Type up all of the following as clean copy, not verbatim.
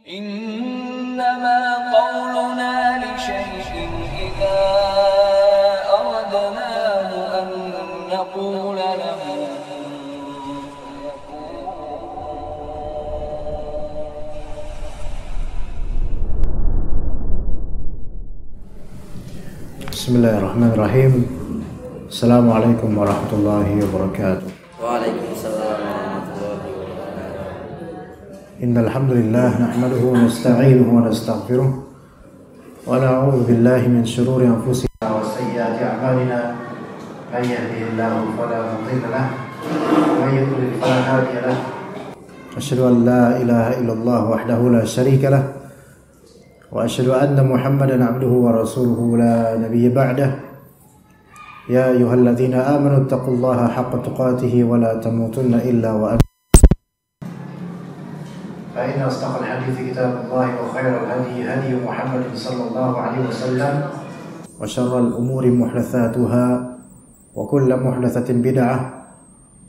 إنما قولنا لشيء إذا أردناه أن نقول له Bismillahirrahmanirrahim. Assalamualaikum warahmatullahi wabarakatuh. Waalaikumsalam warahmatullahi wabarakatuh. Innal hamdalillah nahmaduhu wa nasta'inuhu wa nastaghfiruh wa na'udzu billahi min shururi anfusina wa sayyiati a'malina. May yahdihillahu fala mudilla lahu wa may yudlil fala hadiya lahu. Asyhadu an la ilaha illallah wahdahu la syarika lahu wa asyhadu anna Muhammadan 'abduhu wa rasuluhu la nabiyya ba'dah. Ya ayyuhalladzina amanu taqullaha haqqa tuqatih wa la tamutunna illa wa antum fa inna asdaqal hadithi kitabullahi wa khairal hadi hadi Muhammadin sallallahu alaihi wasallam wa syarral umuri muhdatsatuha wa kullu muhdatsatin bid'ah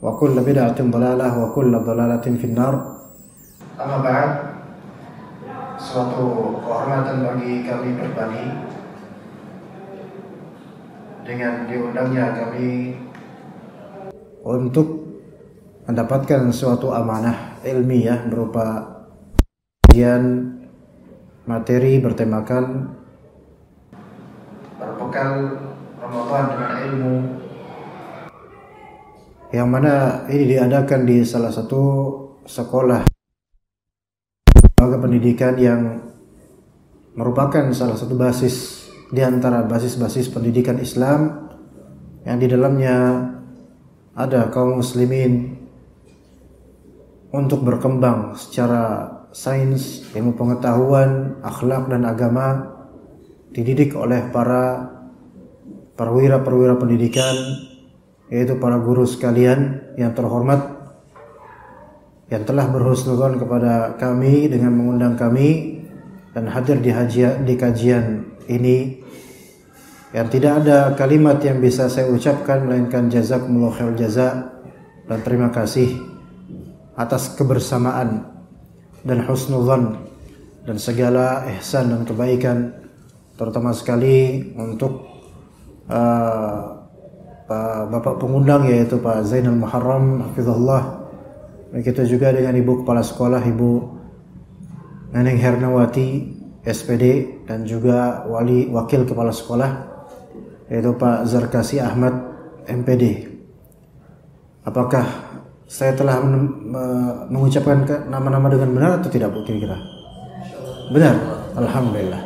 wa kullu bid'atin dhalalah wa kullu dhalalatin finnar. Amma ba'd. Suatu kehormatan bagi kami pribadi dengan diundangnya kami untuk mendapatkan suatu amanah ilmiah berupa kajian materi bertemakan berbekal Ramadan dengan ilmu, yang mana ini diadakan di salah satu sekolah lembaga pendidikan yang merupakan salah satu basis di antara basis-basis pendidikan Islam yang di dalamnya ada kaum muslimin untuk berkembang secara sains, ilmu pengetahuan, akhlak dan agama, dididik oleh para perwira-perwira pendidikan, yaitu para guru sekalian yang terhormat yang telah berhusnudzon kepada kami dengan mengundang kami dan hadir di kajian ini, yang tidak ada kalimat yang bisa saya ucapkan melainkan jazakumullahu khairul jaza dan terima kasih atas kebersamaan dan husnudzon dan segala ihsan dan kebaikan, terutama sekali untuk Bapak pengundang yaitu Pak Zainal Muharram hafizahullah. Begitu juga dengan Ibu Kepala Sekolah Ibu Neneng Hernawati SPD dan juga Wakil Kepala Sekolah yaitu Pak Zarkasi Ahmad MPD. Apakah saya telah mengucapkan nama-nama dengan benar atau tidak Bu kira-kira? Benar? Alhamdulillah.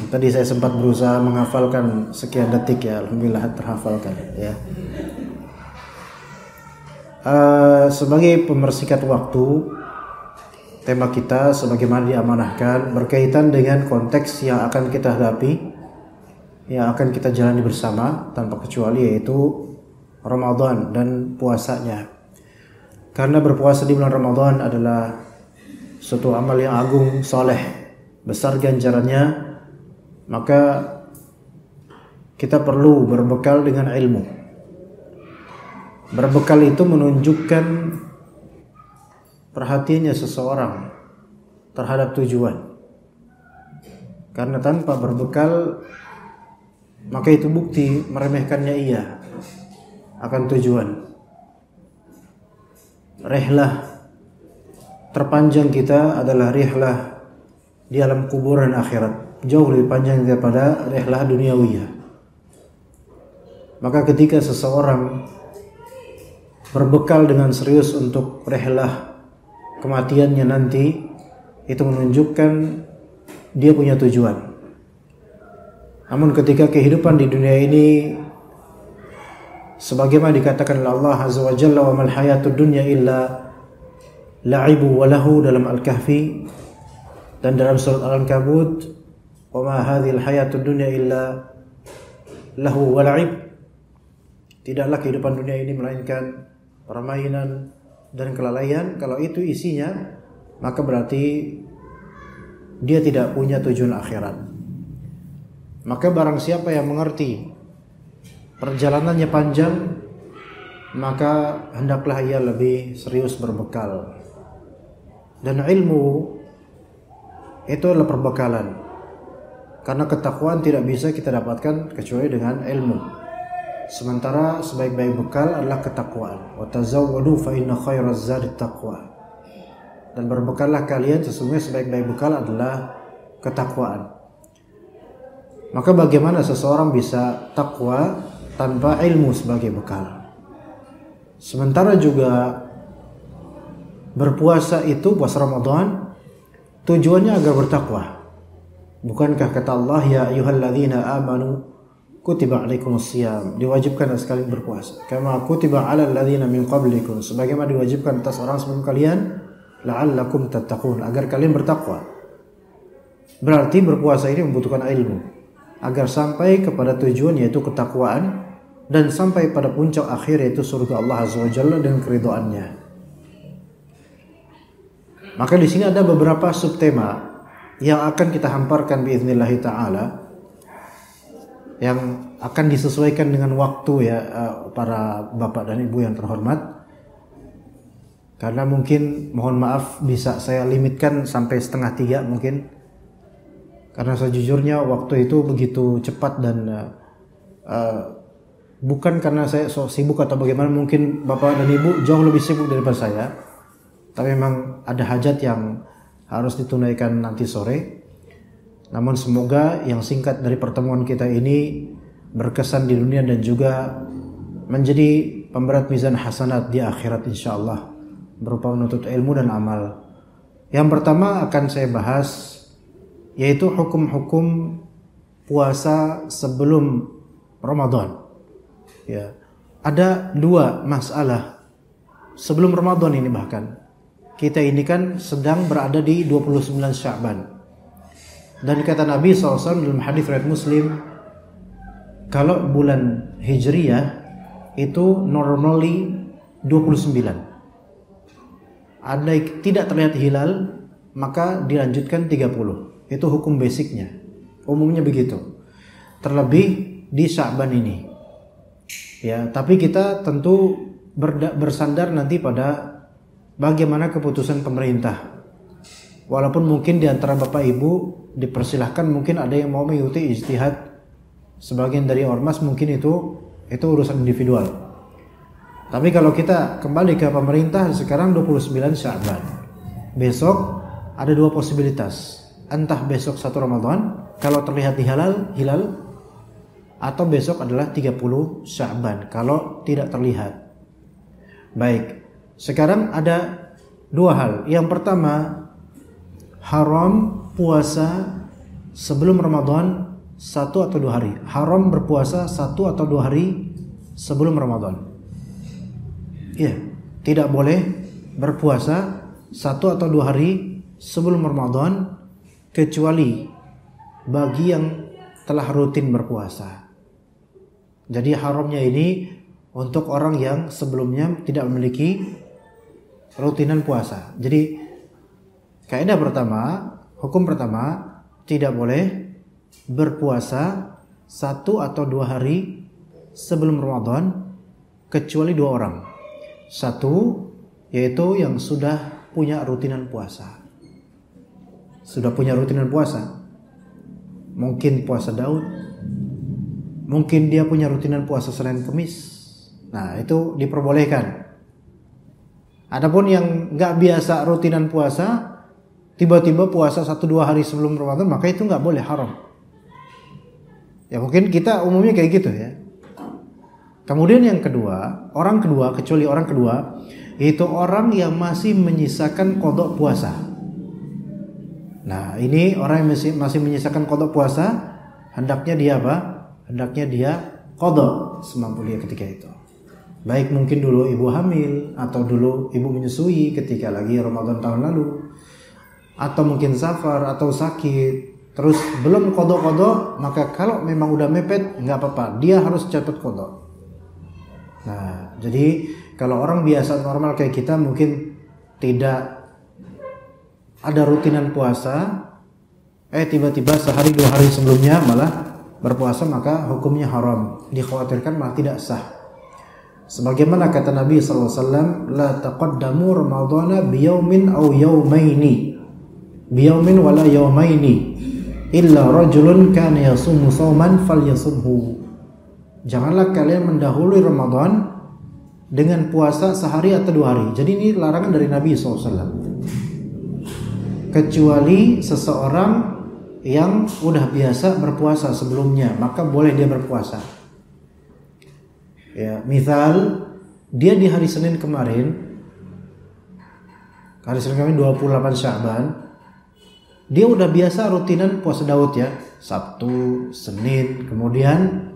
Tadi saya sempat berusaha menghafalkan sekian detik ya, alhamdulillah terhafalkan ya. Sebagai pemersingkat waktu, tema kita sebagaimana diamanahkan berkaitan dengan konteks yang akan kita hadapi, yang akan kita jalani bersama tanpa kecuali, yaitu Ramadan dan puasanya. Karena berpuasa di bulan Ramadan adalah suatu amal yang agung, soleh, besar ganjarannya, maka kita perlu berbekal dengan ilmu. Berbekal itu menunjukkan perhatiannya seseorang terhadap tujuan. Karena tanpa berbekal, maka itu bukti meremehkannya ia akan tujuan. Rihlah terpanjang kita adalah rihlah di alam kubur dan akhirat, jauh lebih panjang daripada rihlah duniawiyah. Maka ketika seseorang berbekal dengan serius untuk rihlah kematiannya nanti, itu menunjukkan dia punya tujuan. Namun ketika kehidupan di dunia ini sebagaimana dikatakan oleh Allah Azza wa Jalla, wa mal hayatud dunya illa la'ibu wa lahu dalam Al-Kahfi, dan dalam surat Al-Ankabut, wa ma hadhil hayatud dunya illa lahu wa la'ib, tidaklah kehidupan dunia ini melainkan permainan dan kelalaian. Kalau itu isinya, maka berarti dia tidak punya tujuan akhirat. Maka barang siapa yang mengerti perjalanannya panjang, maka hendaklah ia lebih serius berbekal. Dan ilmu itu adalah perbekalan. Karena ketakwaan tidak bisa kita dapatkan kecuali dengan ilmu. Sementara sebaik-baik bekal adalah ketakwaan. Wa tazawwadu fa inna khairaz zadi taqwa. Dan berbekallah kalian, sesungguhnya sebaik-baik bekal adalah ketakwaan. Maka bagaimana seseorang bisa takwa tanpa ilmu sebagai bekal? Sementara juga berpuasa itu, puasa Ramadan, tujuannya agar bertakwa. Bukankah kata Allah, ya ayyuhalladzina amanu kutiba alaikumusiyam, diwajibkan sekali berpuasa. Kama kutiba alal ladzina min qablikum, sebagaimana diwajibkan atas orang sebelum kalian, la'allakum tattaqun, agar kalian bertakwa. Berarti berpuasa ini membutuhkan ilmu agar sampai kepada tujuan, yaitu ketakwaan, dan sampai pada puncak akhir, yaitu surga Allah Azza wa Jalla dengan keridhaannya. Maka di sini ada beberapa subtema yang akan kita hamparkan biiznillah ta'ala, yang akan disesuaikan dengan waktu ya, para bapak dan ibu yang terhormat. Karena mungkin mohon maaf bisa saya limitkan sampai 2:30 mungkin. Karena sejujurnya waktu itu begitu cepat dan bukan karena saya sok sibuk atau bagaimana, mungkin bapak dan ibu jauh lebih sibuk daripada saya. Tapi memang ada hajat yang harus ditunaikan nanti sore. Namun semoga yang singkat dari pertemuan kita ini berkesan di dunia dan juga menjadi pemberat mizan hasanat di akhirat insyaallah, berupa menuntut ilmu dan amal. Yang pertama akan saya bahas yaitu hukum-hukum puasa sebelum Ramadan. Ya, ada 2 masalah sebelum Ramadan ini. Bahkan kita ini kan sedang berada di 29 Sya'ban. Dan kata Nabi SAW dalam hadis riwayat Muslim, kalau bulan Hijriyah itu normally 29. Ada tidak terlihat hilal, maka dilanjutkan 30. Itu hukum basicnya. Umumnya begitu. Terlebih di Sya'ban ini. Ya, tapi kita tentu bersandar nanti pada bagaimana keputusan pemerintah. Walaupun mungkin di antara Bapak Ibu dipersilahkan, mungkin ada yang mau mengikuti ijtihad sebagian dari ormas, mungkin itu urusan individual. Tapi kalau kita kembali ke pemerintah, sekarang 29 Sya'ban. Besok ada 2 posibilitas. Entah besok 1 Ramadan kalau terlihat di hilal, atau besok adalah 30 Sya'ban kalau tidak terlihat. Baik, sekarang ada 2 hal. Yang pertama, haram puasa sebelum Ramadan 1 atau 2 hari. Haram berpuasa 1 atau 2 hari sebelum Ramadan. Ya, tidak boleh berpuasa 1 atau 2 hari sebelum Ramadan kecuali bagi yang telah rutin berpuasa. Jadi haramnya ini untuk orang yang sebelumnya tidak memiliki rutinan puasa. Jadi kaidah pertama, hukum pertama, tidak boleh berpuasa 1 atau 2 hari sebelum Ramadan kecuali 2 orang. 1 yaitu yang sudah punya rutinan puasa. Sudah punya rutinan puasa. Mungkin puasa Daud. Mungkin dia punya rutinan puasa Senin Kemis. Nah, itu diperbolehkan. Adapun yang nggak biasa rutinan puasa, tiba-tiba puasa 1-2 hari sebelum Ramadan, maka itu nggak boleh, haram. Ya mungkin kita umumnya kayak gitu ya. Kemudian yang kedua, kecuali orang kedua, yaitu orang yang masih menyisakan qada puasa. Nah, ini orang yang masih menyisakan qada puasa, hendaknya dia apa? Hendaknya dia qada semampu dia ketika itu. Baik mungkin dulu ibu hamil, atau dulu ibu menyusui ketika lagi Ramadan tahun lalu, atau mungkin safar atau sakit, terus belum qada, maka kalau memang udah mepet nggak apa-apa, dia harus cepat qada. Nah, jadi kalau orang biasa normal kayak kita mungkin tidak ada rutinan puasa, tiba-tiba sehari 2 hari sebelumnya malah berpuasa, maka hukumnya haram, dikhawatirkan malah tidak sah. Sebagaimana kata Nabi SAW, la taqaddamu ramadhana biyaumin aw yaumaini. biyaumin wala yaumaini illa rajulun kana yasumu shauman falyasumhu. Janganlah kalian mendahului Ramadan dengan puasa sehari atau 2 hari. Jadi ini larangan dari Nabi SAW. Kecuali seseorang yang udah biasa berpuasa sebelumnya, maka boleh dia berpuasa. Ya, misal dia di hari Senin kemarin 28 Sya'ban, dia udah biasa rutinan puasa Daud ya, Sabtu, Senin, kemudian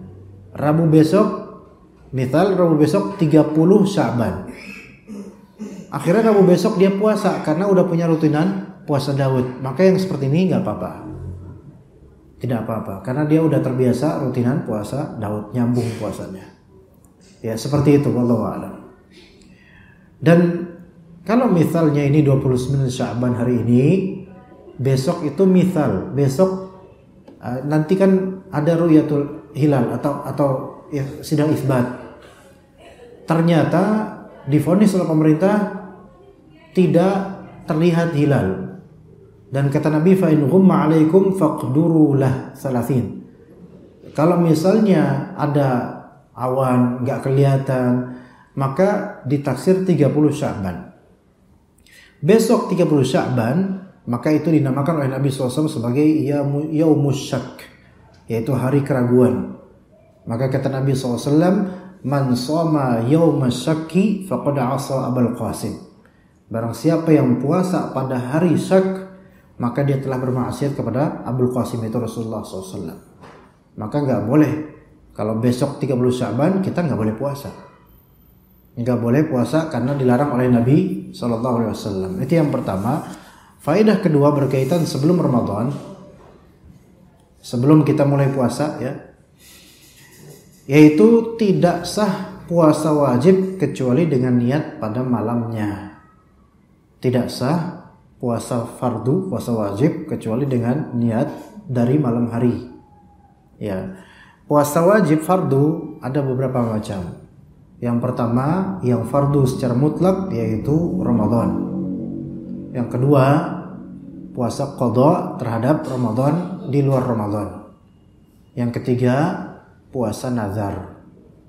Rabu besok, misal Rabu besok 30 Sya'ban. Akhirnya Rabu besok dia puasa karena udah punya rutinan puasa Daud. Maka yang seperti ini nggak apa-apa, tidak apa-apa, karena dia udah terbiasa rutinan puasa Daud, nyambung puasanya. Ya seperti itu, wallahu a'lam. Dan kalau misalnya ini 29 Sya'ban hari ini, besok itu misal, besok nanti kan ada ru'yatul hilal atau sidang isbat. Ternyata divonis oleh pemerintah tidak terlihat hilal. Dan kata Nabi, fa in ghumma 'alaikum faqduru lah 30. Kalau misalnya ada awan enggak kelihatan, maka ditaksir 30 Sya'ban. Besok 30 Sya'ban, maka itu dinamakan oleh Nabi SAW sebagai Yaumus Syak, yaitu hari keraguan. Maka kata Nabi SAW, man shoma yaumas syakki faqad 'asa Abul Qasim. Barang siapa yang puasa pada hari syak, maka dia telah bermaksiat kepada Abul Qasim, itu Rasulullah SAW. Maka nggak boleh kalau besok 30 Sya'ban kita nggak boleh puasa. Nggak boleh puasa karena dilarang oleh Nabi SAW. Itu yang pertama. Faedah kedua berkaitan sebelum Ramadan, sebelum kita mulai puasa ya, yaitu tidak sah puasa wajib kecuali dengan niat pada malamnya. Tidak sah puasa fardu, puasa wajib kecuali dengan niat dari malam hari. Ya. Puasa wajib fardu ada beberapa macam. Yang pertama, yang fardu secara mutlak yaitu Ramadan. Yang kedua, puasa qadha terhadap Ramadan di luar Ramadan. Yang ketiga, puasa nazar.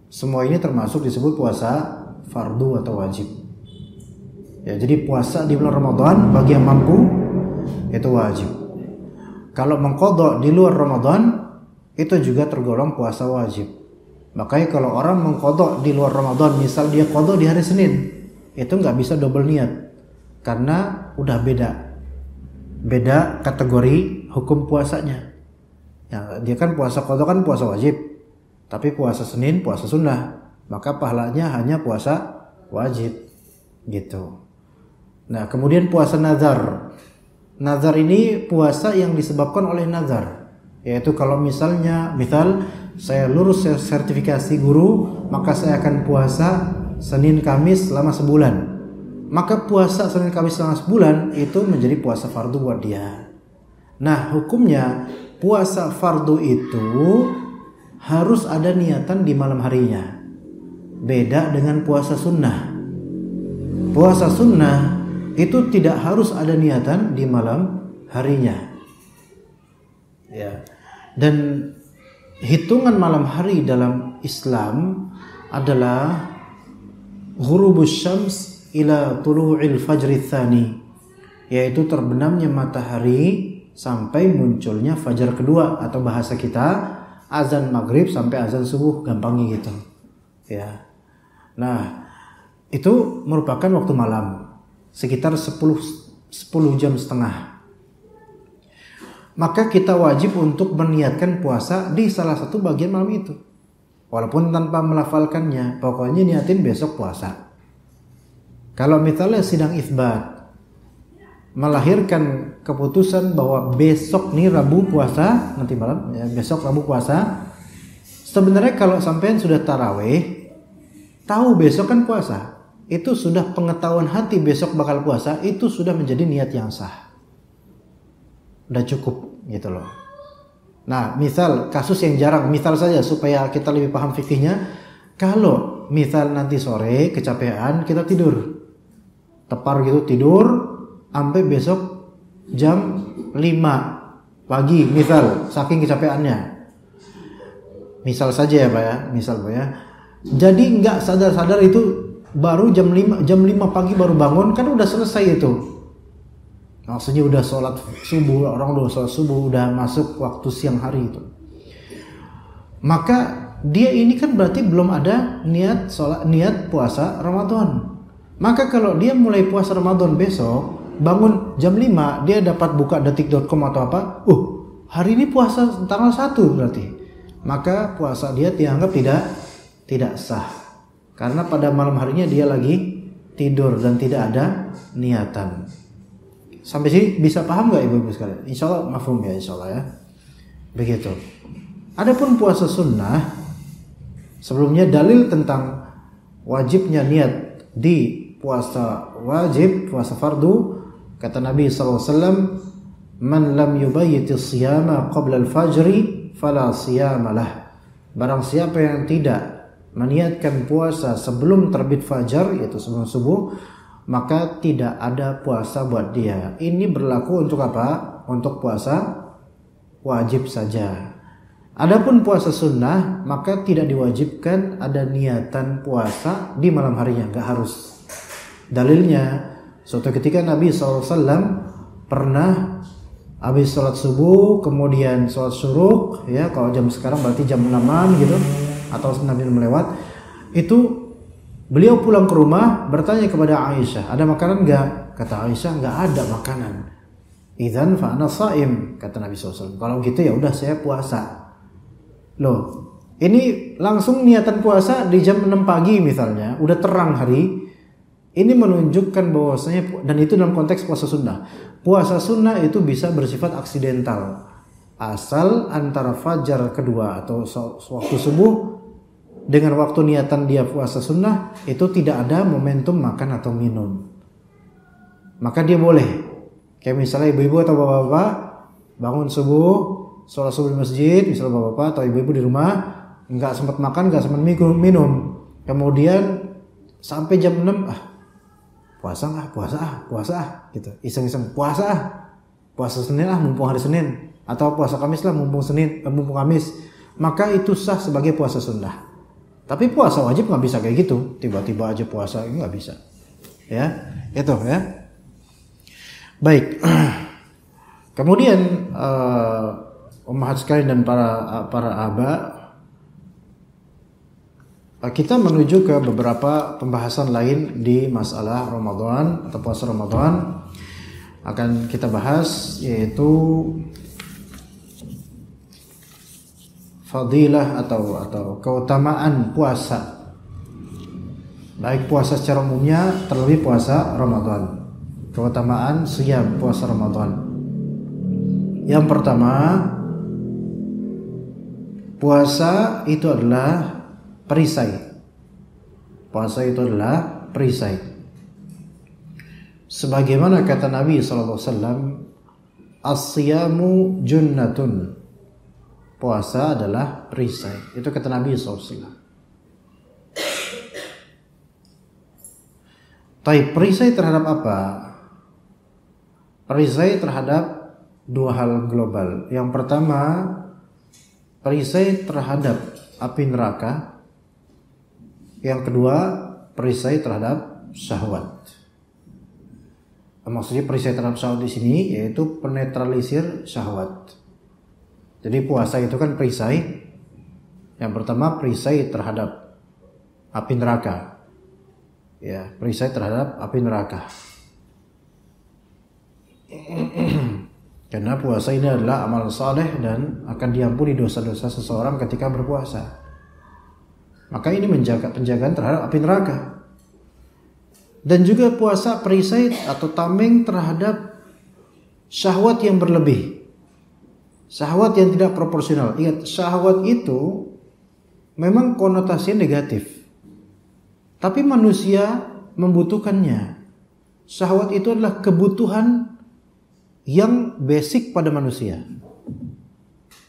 Semua ini termasuk disebut puasa fardu atau wajib. Ya, jadi puasa di bulan Ramadan bagi yang mampu itu wajib. Kalau mengqadha di luar Ramadan itu juga tergolong puasa wajib. Makanya kalau orang mengqadha di luar Ramadan, misal dia qadha di hari Senin, itu nggak bisa double niat karena udah beda kategori hukum puasanya. Ya, dia kan puasa qadha kan puasa wajib. Tapi puasa Senin, puasa sunnah, maka pahalanya hanya puasa wajib, gitu. Nah, kemudian puasa nazar. Nazar ini puasa yang disebabkan oleh nazar, yaitu kalau misal saya lulus sertifikasi guru, maka saya akan puasa Senin Kamis selama sebulan. Maka puasa Senin Kamis selama sebulan itu menjadi puasa fardu buat dia. Nah, hukumnya puasa fardu itu harus ada niatan di malam harinya. Beda dengan puasa sunnah. Puasa sunnah itu tidak harus ada niatan di malam harinya. Ya. Dan hitungan malam hari dalam Islam adalah ghurubus syams ila tulu'il fajri tsani, yaitu terbenamnya matahari sampai munculnya fajar kedua, atau bahasa kita azan maghrib sampai azan subuh, gampangnya gitu ya. Nah, itu merupakan waktu malam sekitar 10 jam setengah. Maka kita wajib untuk meniatkan puasa di salah satu bagian malam itu, walaupun tanpa melafalkannya. Pokoknya niatin besok puasa. Kalau misalnya sidang isbat melahirkan keputusan bahwa besok nih Rabu puasa, nanti malam ya, besok Rabu puasa. Sebenarnya kalau sampean sudah tarawih, tahu besok kan puasa, itu sudah pengetahuan hati besok bakal puasa, itu sudah menjadi niat yang sah. Udah cukup gitu loh. Nah, misal kasus yang jarang, misal saja supaya kita lebih paham fikihnya, kalau misal nanti sore kecapean kita tidur, tepar gitu tidur sampai besok jam 5 pagi misal, saking kecapeannya. Misal saja ya Pak ya, misal Pak ya. Jadi nggak sadar-sadar itu baru jam 5 pagi baru bangun, kan udah selesai itu. Maksudnya udah sholat subuh, orang udah sholat subuh, udah masuk waktu siang hari itu. Maka dia ini kan berarti belum ada niat puasa Ramadan. Maka kalau dia mulai puasa Ramadan besok, bangun jam 5, dia dapat buka detik.com atau apa, hari ini puasa tanggal 1 berarti. Maka puasa dia dianggap tidak sah. Karena pada malam harinya dia lagi tidur dan tidak ada niatan. Sampai sini bisa paham nggak ibu-ibu sekalian? Insya Allah mafhum ya, insya Allah ya. Begitu. Adapun puasa sunnah, sebelumnya dalil tentang wajibnya niat di puasa wajib, puasa fardu, kata Nabi SAW, man lam yubayyitis siyama qabla al-fajri fala siyamalah. Barang siapa yang tidak meniatkan puasa sebelum terbit fajar, yaitu sebelum subuh, maka tidak ada puasa buat dia. Ini berlaku untuk apa? Untuk puasa wajib saja. Adapun puasa sunnah, maka tidak diwajibkan ada niatan puasa di malam harinya, nggak harus. Dalilnya, suatu ketika Nabi SAW pernah habis sholat subuh, kemudian sholat syuruk, ya kalau jam sekarang berarti jam 6-an gitu, atau Nabi melewat, itu beliau pulang ke rumah bertanya kepada Aisyah, ada makanan nggak? Kata Aisyah, nggak ada makanan. Idzan fa ana shaim, kata Nabi SAW. Kalau gitu ya udah saya puasa. Loh, ini langsung niatan puasa di jam 6 pagi misalnya, udah terang hari. Ini menunjukkan bahwasanya, dan itu dalam konteks puasa sunnah. Puasa sunnah itu bisa bersifat aksidental, asal antara fajar kedua atau waktu subuh dengan waktu niatan dia puasa sunnah itu tidak ada momentum makan atau minum, maka dia boleh. Kayak misalnya ibu-ibu atau bapak-bapak bangun subuh, sholat subuh di masjid, misalnya bapak-bapak atau ibu-ibu di rumah nggak sempat makan, nggak sempat minum, kemudian sampai jam 6 puasa gitu, iseng-iseng puasa Senin mumpung hari Senin, atau puasa Kamis mumpung Kamis, maka itu sah sebagai puasa sunnah. Tapi puasa wajib nggak bisa kayak gitu, tiba-tiba aja puasa, nggak bisa. Ya, itu ya. Baik. Kemudian ummahat sekalian dan para aba, kita menuju ke beberapa pembahasan lain di masalah Ramadan atau puasa Ramadan. Akan kita bahas, yaitu fadilah atau keutamaan puasa, baik puasa secara umumnya, terlebih puasa Ramadan. Keutamaan siyam puasa Ramadan. Yang pertama, puasa itu adalah perisai. Puasa itu adalah perisai. Sebagaimana kata Nabi SAW, as-siyamu junnatun. Puasa adalah perisai. Itu kata Nabi SAW. Tapi perisai terhadap apa? Perisai terhadap dua hal global. Yang pertama, perisai terhadap api neraka. Yang kedua, perisai terhadap syahwat. Maksudnya perisai terhadap syahwat di sini yaitu penetralisir syahwat. Jadi puasa itu kan perisai. Yang pertama, perisai terhadap api neraka. Ya, perisai terhadap api neraka. Karena puasa ini adalah amal saleh dan akan diampuni dosa-dosa seseorang ketika berpuasa. Maka ini menjaga penjagaan terhadap api neraka. Dan juga puasa perisai atau tameng terhadap syahwat yang berlebih. Syahwat yang tidak proporsional. Ingat, syahwat itu memang konotasinya negatif. Tapi manusia membutuhkannya. Syahwat itu adalah kebutuhan yang basic pada manusia.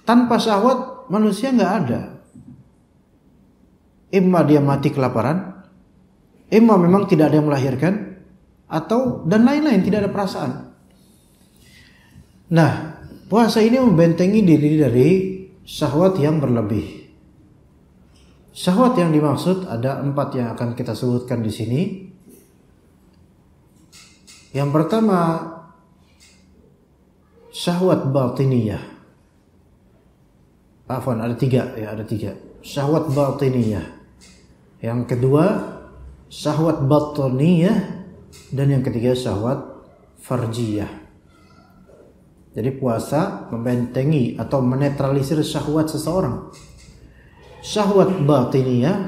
Tanpa syahwat manusia nggak ada. Imma dia mati kelaparan, memang tidak ada yang melahirkan, atau dan lain-lain, tidak ada perasaan. Nah, puasa ini membentengi diri dari syahwat yang berlebih. Syahwat yang dimaksud ada 4 yang akan kita sebutkan di sini. Yang pertama, syahwat batiniyah. Ada 3. Syahwat batiniyah. Yang kedua, syahwat batiniyah, dan yang ketiga syahwat farjiyah. Jadi puasa membentengi atau menetralisir syahwat seseorang. Syahwat batiniyah,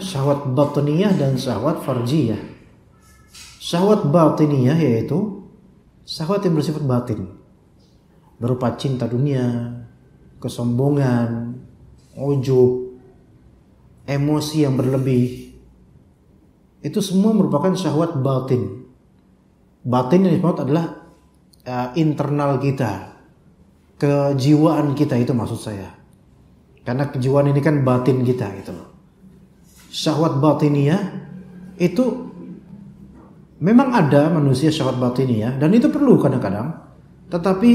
dan syahwat farjiyah. Syahwat batiniyah yaitu syahwat yang bersifat batin, berupa cinta dunia, kesombongan, ujub, emosi yang berlebih. Itu semua merupakan syahwat batin. Batin yang disebut adalah internal kita, kejiwaan kita, itu maksud saya. Karena kejiwaan ini kan batin kita gitu loh. Syahwat batiniyah itu memang ada manusia syahwat batiniyah, dan itu perlu kadang-kadang, tetapi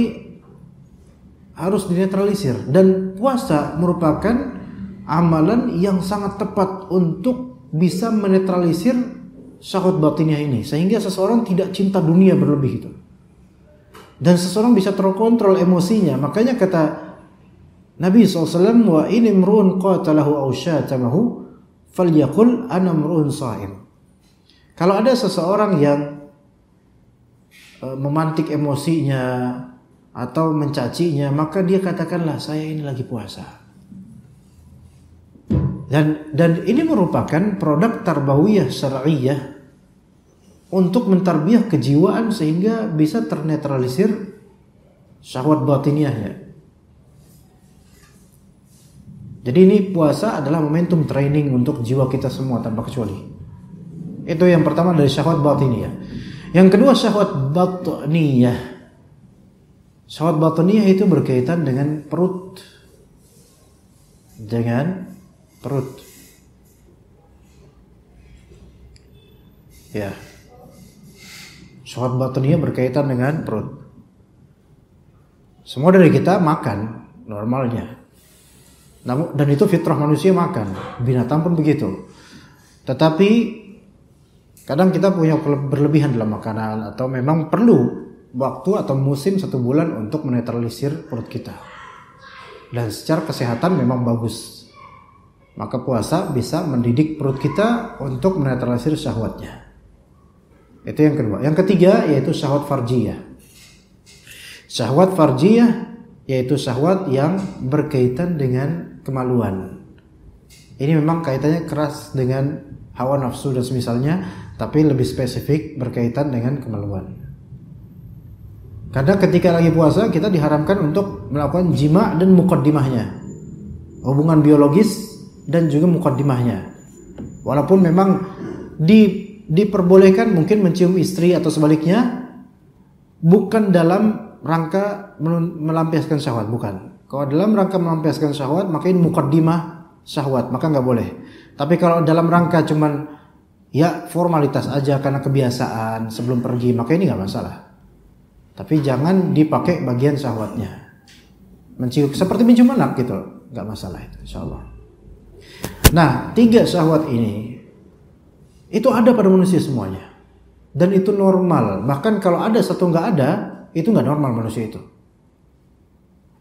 harus dinetralisir. Dan puasa merupakan amalan yang sangat tepat untuk bisa menetralisir syahwat batiniyah ini, sehingga seseorang tidak cinta dunia berlebih itu, dan seseorang bisa terkontrol emosinya. Makanya kata Nabi SAW, wa in imru'un qatalahu aw syatamahu falyaqul ana imru'un sha'im. Kalau ada seseorang yang memantik emosinya atau mencacinya, maka dia katakanlah saya ini lagi puasa. Dan ini merupakan produk tarbawiyah syar'iyyah untuk mentarbiyah kejiwaan sehingga bisa ternetralisir syahwat batiniyahnya. Jadi ini puasa adalah momentum training untuk jiwa kita semua tanpa kecuali. Itu yang pertama dari syahwat batiniyah. Yang kedua syahwat batiniyah. Syahwat batiniyah itu berkaitan dengan perut. Ya. Syahwat batiniyah berkaitan dengan perut. Semua dari kita makan normalnya. Dan itu fitrah manusia makan, binatang pun begitu. Tetapi kadang kita punya berlebihan dalam makanan, atau memang perlu waktu atau musim 1 bulan untuk menetralisir perut kita. Dan secara kesehatan memang bagus. Maka puasa bisa mendidik perut kita untuk menetralisir syahwatnya. Itu yang kedua. Yang ketiga yaitu syahwat farjiyah. Syahwat farjiyah yaitu syahwat yang berkaitan dengan kemaluan. Ini memang kaitannya keras dengan hawa nafsu dan semisalnya, tapi lebih spesifik berkaitan dengan kemaluan. Karena ketika lagi puasa kita diharamkan untuk melakukan jima dan muqaddimahnya, hubungan biologis dan juga muqaddimahnya. Walaupun memang diperbolehkan mungkin mencium istri atau sebaliknya, bukan dalam rangka melampiaskan syahwat, bukan. Kalau dalam rangka melampiaskan syahwat, maka ini muqaddimah syahwat, maka nggak boleh. Tapi kalau dalam rangka cuman ya formalitas aja karena kebiasaan sebelum pergi, maka ini nggak masalah. Tapi jangan dipakai bagian syahwatnya. Mencium seperti mencium anak gitu, nggak masalah itu, insyaallah. Nah, 3 syahwat ini itu ada pada manusia semuanya, dan itu normal. Bahkan kalau ada satu nggak ada, itu nggak normal manusia itu.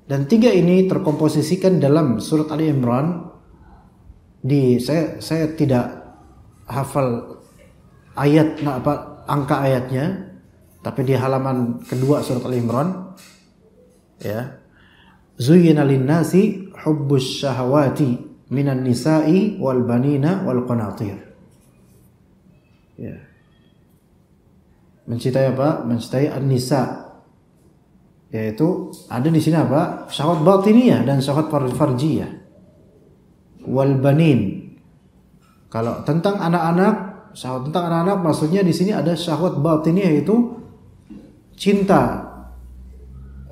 Dan 3 ini terkomposisikan dalam surat Ali Imran. Saya tidak hafal angka ayatnya, tapi di halaman kedua surat Ali Imran, ya. Zuyyina lin-nasi hubbus syahawati minan nisa'i wal banina wal qanatir. Ya. Mencintai apa? Mencintai an-nisa. Yaitu ada di sini apa? Syahwat batiniyah dan syahwat farjiyah. Wal banin. Kalau tentang anak-anak, syahwat tentang anak-anak maksudnya di sini ada syahwat batiniyah, yaitu cinta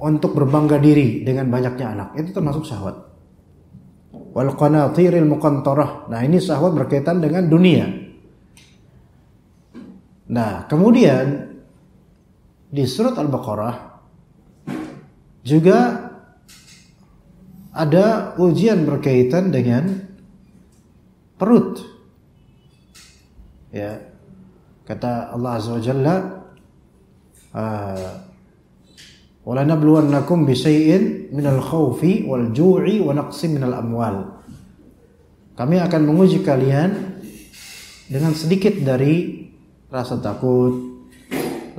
untuk berbangga diri dengan banyaknya anak. Itu termasuk syahwat. Wal qanatiril muqantarah. Nah, ini syahwat berkaitan dengan dunia. Nah, kemudian di surat Al-Baqarah Juga ada ujian berkaitan dengan perut. Ya, kata Allah Azza wa Jalla, "Wala nabluwannakum bisyai'in minal khaufi wal ju'i wa naqsin minal amwal." Kami akan menguji kalian dengan sedikit dari rasa takut,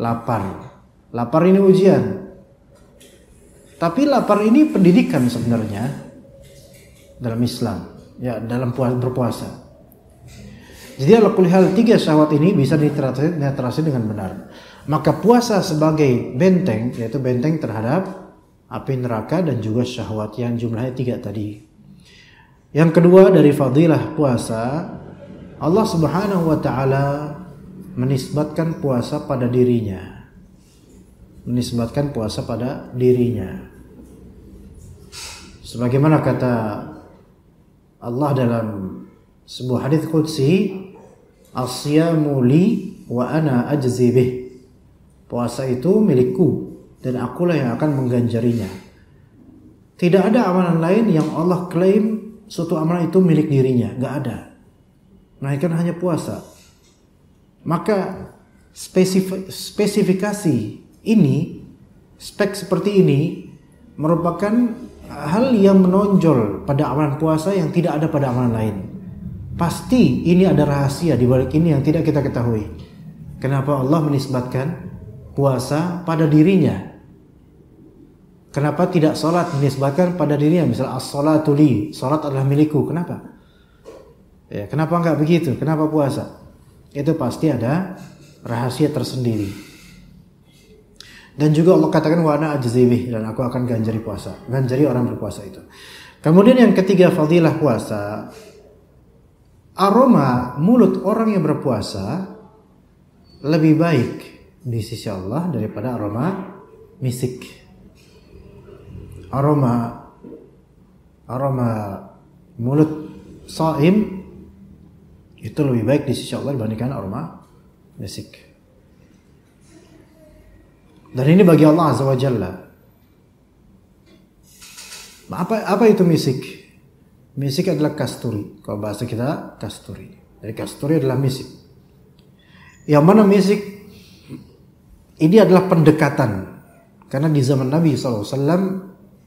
lapar. Lapar ini ujian. Tapi lapar ini pendidikan sebenarnya dalam Islam, ya, dalam berpuasa. Jadi ala kulli hal 3 syahwat ini bisa diterasi dengan benar. Maka puasa sebagai benteng, yaitu benteng terhadap api neraka dan juga syahwat yang jumlahnya 3 tadi. Yang kedua dari fadilah puasa, Allah Subhanahu wa taala menisbatkan puasa pada dirinya. Menisbatkan puasa pada dirinya. Sebagaimana kata Allah dalam sebuah hadits qudsi, "As-siyamu li wa ana ajzi bih." Puasa itu milikku dan akulah yang akan mengganjarinya. Tidak ada amalan lain yang Allah klaim suatu amalan itu milik dirinya, enggak ada. Melainkan hanya puasa. Maka spesifikasi ini, spek seperti ini merupakan hal yang menonjol pada amalan puasa yang tidak ada pada amalan lain. Pasti ini ada rahasia di balik ini yang tidak kita ketahui. Kenapa Allah menisbatkan puasa pada dirinya? Kenapa tidak salat menisbatkan pada dirinya? Misal as-salatu li, salat adalah milikku. Kenapa? Ya, kenapa enggak begitu? Kenapa puasa? Itu pasti ada rahasia tersendiri. Dan juga Allah katakan wa ana ajzi bih, dan aku akan ganjari puasa, ganjari orang berpuasa itu. Kemudian yang ketiga fadilah puasa, aroma mulut orang yang berpuasa lebih baik di sisi Allah daripada aroma misik. Aroma mulut shaim itu lebih baik di sisi Allah dibandingkan aroma misik. Dan ini bagi Allah Azza wa Jalla. Apa itu misik? Misik adalah kasturi. Kalau bahasa kita kasturi. Dari kasturi adalah misik. Yang mana misik ini adalah pendekatan. Karena di zaman Nabi SAW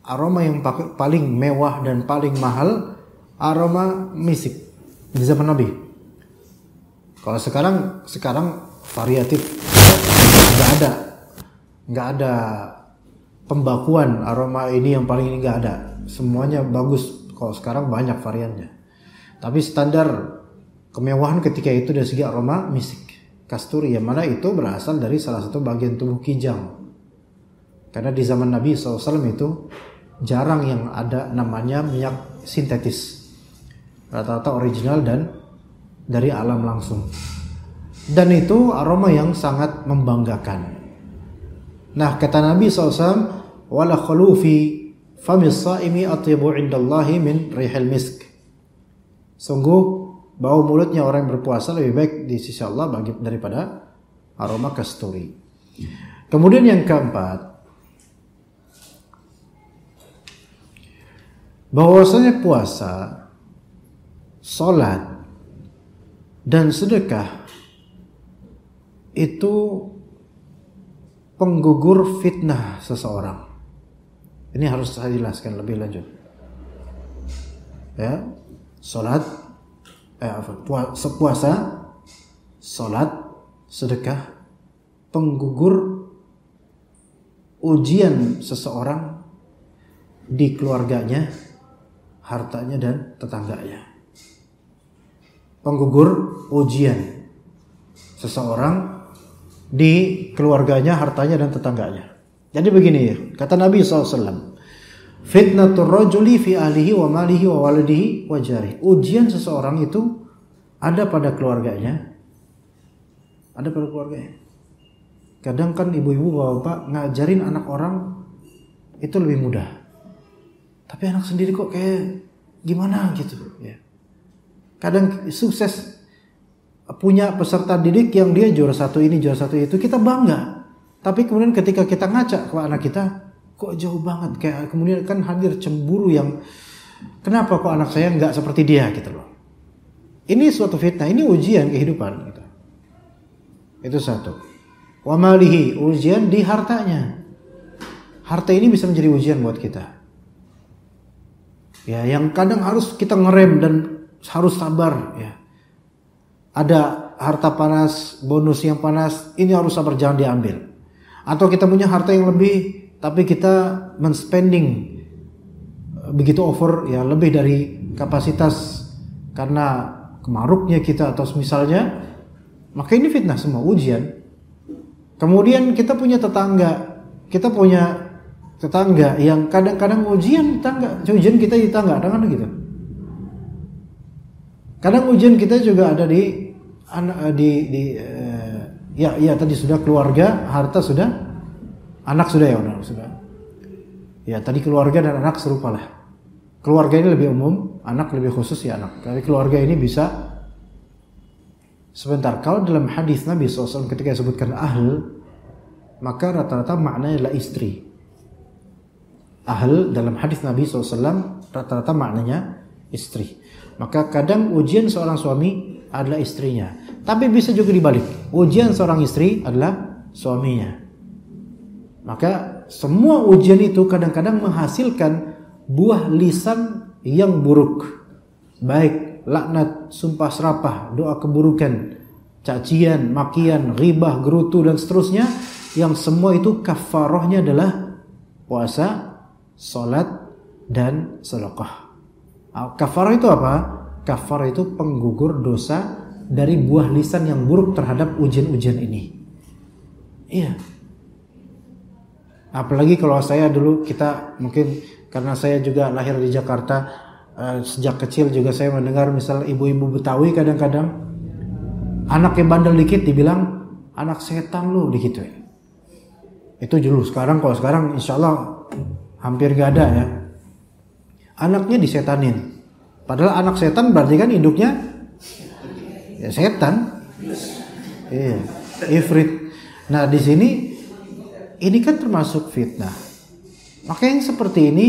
aroma yang paling mewah dan paling mahal aroma misik di zaman Nabi. Kalau sekarang variatif, nggak ada pembakuan aroma ini yang paling ini, nggak ada. Semuanya bagus. Kalau sekarang banyak variannya. Tapi standar kemewahan ketika itu dari segi aroma misik kasturi, yang mana itu berasal dari salah satu bagian tubuh kijang. Karena di zaman Nabi SAW itu jarang yang ada namanya minyak sintetis. Rata-rata original dan dari alam langsung. Dan itu aroma yang sangat membanggakan. Nah, kata Nabi SAW, wala khulufi famis saimi atyibu indallahi min rihil misk. Sungguh bau mulutnya orang yang berpuasa lebih baik di sisi Allah daripada aroma kasturi. Kemudian yang keempat, bahwasanya puasa, salat dan sedekah itu penggugur fitnah seseorang. Ini harus saya jelaskan lebih lanjut. Ya, puasa, salat, sedekah penggugur ujian seseorang di keluarganya, hartanya dan tetangganya. Penggugur ujian seseorang di keluarganya, hartanya dan tetangganya. Jadi begini ya, kata Nabi SAW, fitnatur rajuli fi ahlihi wa malihi wa waladihi wa jarihi. Ujian seseorang itu ada pada keluarganya. Ada pada keluarganya. Kadang kan ibu-ibu bapak ngajarin anak orang itu lebih mudah. Tapi anak sendiri kok kayak gimana gitu ya. Kadang sukses punya peserta didik yang dia juara satu ini, juara satu itu, kita bangga. Tapi kemudian ketika kita ngacak ke anak kita, kok jauh banget, kayak kemudian kan hadir cemburu yang kenapa kok anak saya nggak seperti dia gitu loh. Ini suatu fitnah, ini ujian kehidupan gitu. Itu satu. Wa malihi, ujian di hartanya. Harta ini bisa menjadi ujian buat kita. Ya, yang kadang harus kita ngerem dan harus sabar ya. Ada harta panas, bonus yang panas, ini harus sabar, jangan diambil. Atau kita punya harta yang lebih tapi kita men-spending begitu over ya, lebih dari kapasitas karena kemaruknya kita atau misalnya, maka ini fitnah semua, ujian. Kemudian kita punya tetangga yang kadang-kadang ujian kita di tetangga, kadang-kadang gitu. Kadang ujian kita juga ada tadi sudah keluarga, harta sudah, anak sudah ya, sudah. Ya tadi keluarga dan anak serupa lah. Keluarga ini lebih umum, anak lebih khusus ya anak. Tapi keluarga ini bisa sebentar. Kalau dalam hadis Nabi SAW ketika disebutkan ahl, maka rata-rata maknanya adalah istri. Ahl dalam hadis Nabi SAW rata-rata maknanya istri. Maka kadang ujian seorang suami adalah istrinya. Tapi bisa juga dibalik. Ujian seorang istri adalah suaminya. Maka semua ujian itu kadang-kadang menghasilkan buah lisan yang buruk. Baik laknat, sumpah serapah, doa keburukan, cacian, makian, ghibah, gerutu dan seterusnya, yang semua itu kafarahnya adalah puasa, salat dan sedekah. Kafarah itu apa? Kafarah itu penggugur dosa dari buah lisan yang buruk terhadap ujian-ujian ini. Iya. Apalagi kalau saya dulu, kita mungkin karena saya juga lahir di Jakarta, sejak kecil juga saya mendengar misal ibu-ibu Betawi kadang-kadang anak yang bandel dikit dibilang anak setan lu gitu ya. Itu dulu. Sekarang kalau sekarang insya Allah hampir gak ada ya. Anaknya disetanin. Padahal anak setan berarti kan induknya ya setan. Iya, ifrit. Nah di sini ini kan termasuk fitnah. Maka yang seperti ini,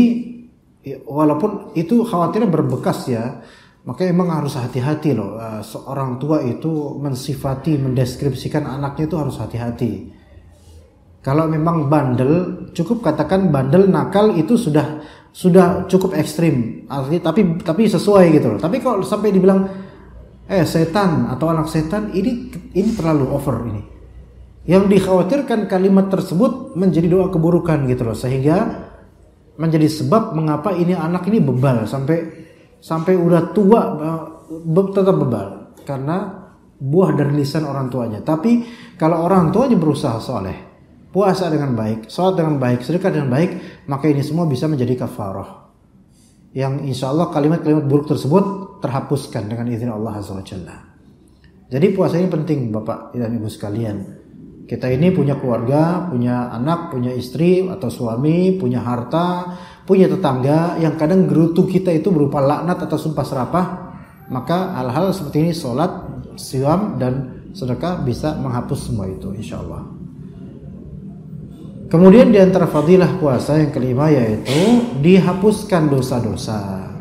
walaupun itu khawatirnya berbekas ya, maka emang harus hati-hati loh. Seorang tua itu mensifati, mendeskripsikan anaknya itu harus hati-hati. Kalau memang bandel, cukup katakan bandel, nakal itu sudah cukup ekstrim. Tapi sesuai gitu loh. Tapi kalau sampai dibilang setan atau anak setan, ini terlalu over ini. Yang dikhawatirkan kalimat tersebut menjadi doa keburukan gitu loh, sehingga menjadi sebab mengapa ini anak ini bebal sampai udah tua tetap bebal karena buah dari lisan orang tuanya. Tapi kalau orang tuanya berusaha soleh, puasa dengan baik, sholat dengan baik, sedekah dengan baik, maka ini semua bisa menjadi kafarah. Yang insya Allah kalimat-kalimat buruk tersebut terhapuskan dengan izin Allah Azza wa Jalla. Jadi puasa ini penting Bapak dan Ibu sekalian. Kita ini punya keluarga, punya anak, punya istri atau suami, punya harta, punya tetangga yang kadang gerutu kita itu berupa laknat atau sumpah serapah. Maka hal-hal seperti ini, sholat, siam dan sedekah bisa menghapus semua itu insya Allah. Kemudian di antara fadilah puasa yang kelima yaitu dihapuskan dosa-dosa.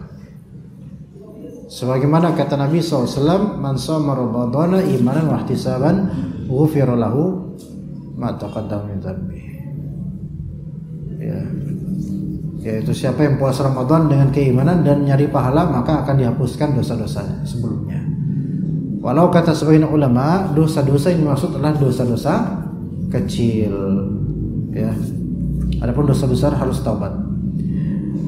Sebagaimana kata Nabi SAW, man shoma ramadhana imanan wa ihtisaban ghufira lahu ma taqaddama min dhanbi. Ya. Yaitu siapa yang puasa Ramadan dengan keimanan dan nyari pahala, maka akan dihapuskan dosa-dosanya sebelumnya. Walau kata sebagian ulama, dosa-dosa yang dimaksud adalah dosa-dosa kecil. Ya. Adapun dosa besar harus taubat.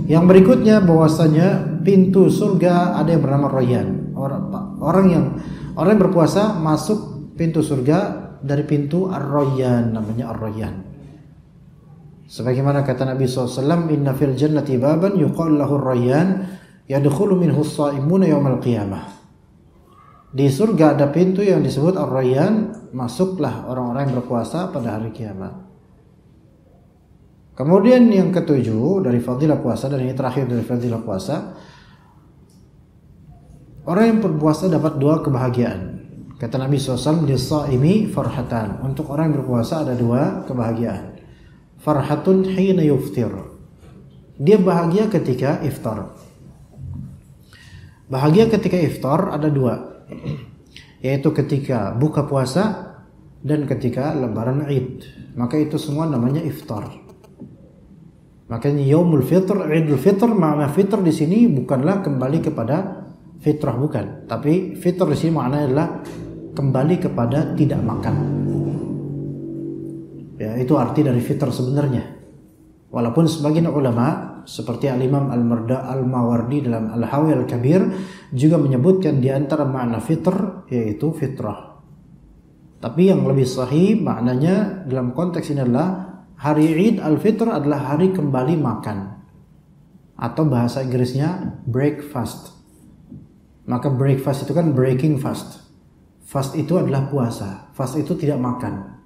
Yang berikutnya bahwasanya pintu surga ada yang bernama Rayyan. Orang yang berpuasa masuk pintu surga dari pintu Ar-Rayyan, namanya Ar-Rayyan. Sebagaimana kata Nabi SAW, inna fil jannati baban yuqalu lahu Ar-Rayyan yadkhulu minhu as-sha'imuna yaumal qiyamah. Di surga ada pintu yang disebut Ar-Rayyan, masuklah orang-orang yang berpuasa pada hari kiamat. Kemudian yang ketujuh dari fadilah puasa, dan ini terakhir dari fadilah puasa, orang yang berpuasa dapat dua kebahagiaan. Kata Nabi SAW, lis-sha'imi farhatan. Untuk orang yang berpuasa ada dua kebahagiaan. farhatun hina yuftir. Dia bahagia ketika iftar. Bahagia ketika iftar ada dua, yaitu ketika buka puasa dan ketika lebaran Id. Maka itu semua namanya iftar. Makanya yaumul fitr, Idul Fitr, makna fitr di sini bukanlah kembali kepada fitrah, bukan, tapi fitr di sini maknanya adalah kembali kepada tidak makan. Ya, itu arti dari fitr sebenarnya. Walaupun sebagian ulama seperti Al-Imam Al-Mawardi dalam Al-Hawi Al-Kabir juga menyebutkan di antara makna fitr yaitu fitrah. Tapi yang lebih sahih maknanya dalam konteks ini adalah hari Id Al-Fitr adalah hari kembali makan, atau bahasa Inggrisnya breakfast. Maka breakfast itu kan breaking fast. Fast itu adalah puasa. Fast itu tidak makan.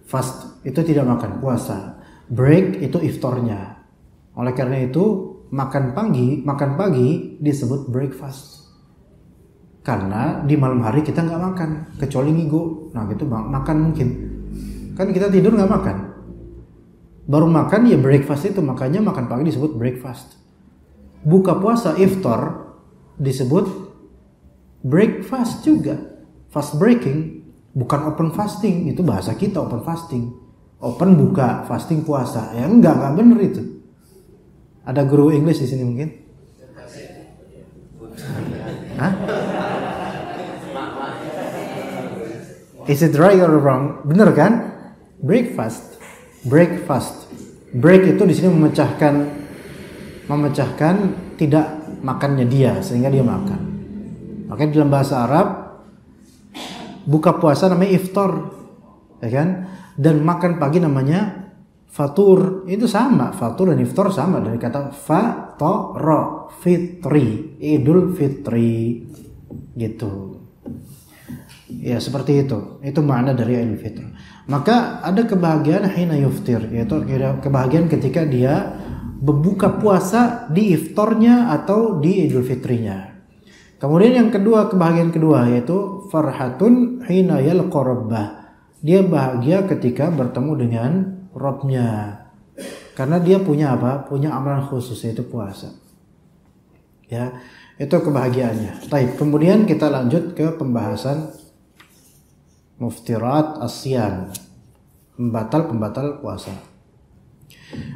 Fast itu tidak makan, puasa. Break itu iftarnya. Oleh karena itu makan pagi disebut breakfast. Karena di malam hari kita nggak makan, kecuali ngigo. Nah gitu makan mungkin. Kan kita tidur nggak makan. Baru makan ya breakfast itu, makanya makan pagi disebut breakfast. Buka puasa iftar disebut breakfast juga. Fast breaking, bukan open fasting. Itu bahasa kita open fasting. Open buka, fasting puasa. Ya enggak bener itu. Ada guru English di sini mungkin? Hah? Is it right or wrong? Bener kan? Breakfast. Break itu di sini memecahkan tidak makannya dia sehingga dia makan. Makanya dalam bahasa Arab buka puasa namanya iftar, ya kan? Dan makan pagi namanya fatur. Itu sama, fatur dan iftar sama dari kata fatara, fitri, Idul Fitri gitu. Ya seperti itu. Itu makna dari Idul Fitr. Maka ada kebahagiaan hina yuftir, yaitu kebahagiaan ketika dia berbuka puasa di iftarnya atau di Idul Fitrinya. Kemudian yang kedua, kebahagiaan kedua yaitu farhatun hina yalqa rabbah. Dia bahagia ketika bertemu dengan Rabbnya. Karena dia punya apa? Punya amalan khusus yaitu puasa. Ya, itu kebahagiaannya. Baik, kemudian kita lanjut ke pembahasan muftirat as-siyam, pembatal puasa.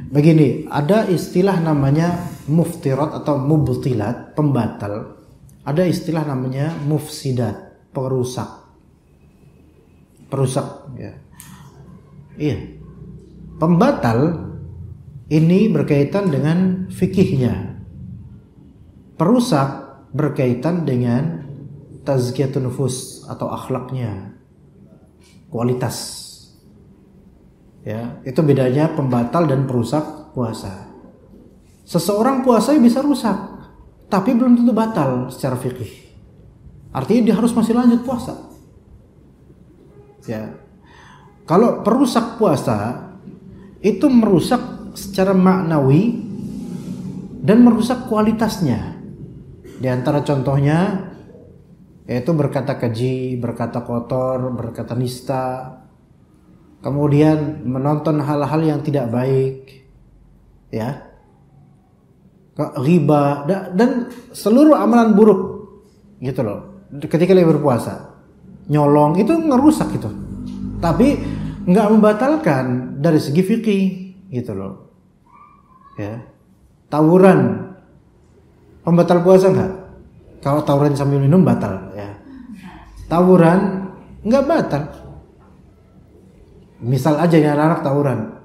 Begini, ada istilah namanya muftirat atau mubtilat, pembatal. Ada istilah namanya mufsidat, perusak ya. Iya. Pembatal ini berkaitan dengan fikihnya. Perusak berkaitan dengan tazkiyatun nufus atau akhlaknya, kualitas. Ya, itu bedanya pembatal dan perusak puasa. Seseorang puasa bisa rusak, tapi belum tentu batal secara fikih. Artinya dia harus masih lanjut puasa. Ya. Kalau perusak puasa itu merusak secara maknawi dan merusak kualitasnya. Di antara contohnya yaitu berkata keji, berkata kotor, berkata nista, kemudian menonton hal-hal yang tidak baik, ya, riba dan seluruh amalan buruk, gitu loh. Ketika dia berpuasa, nyolong itu ngerusak itu, tapi nggak membatalkan dari segi fikih, gitu loh. Ya, tawuran, pembatal puasa nggak? Kalau tawuran sambil minum batal, ya. Tawuran nggak batal. Misal aja ya anak tawuran,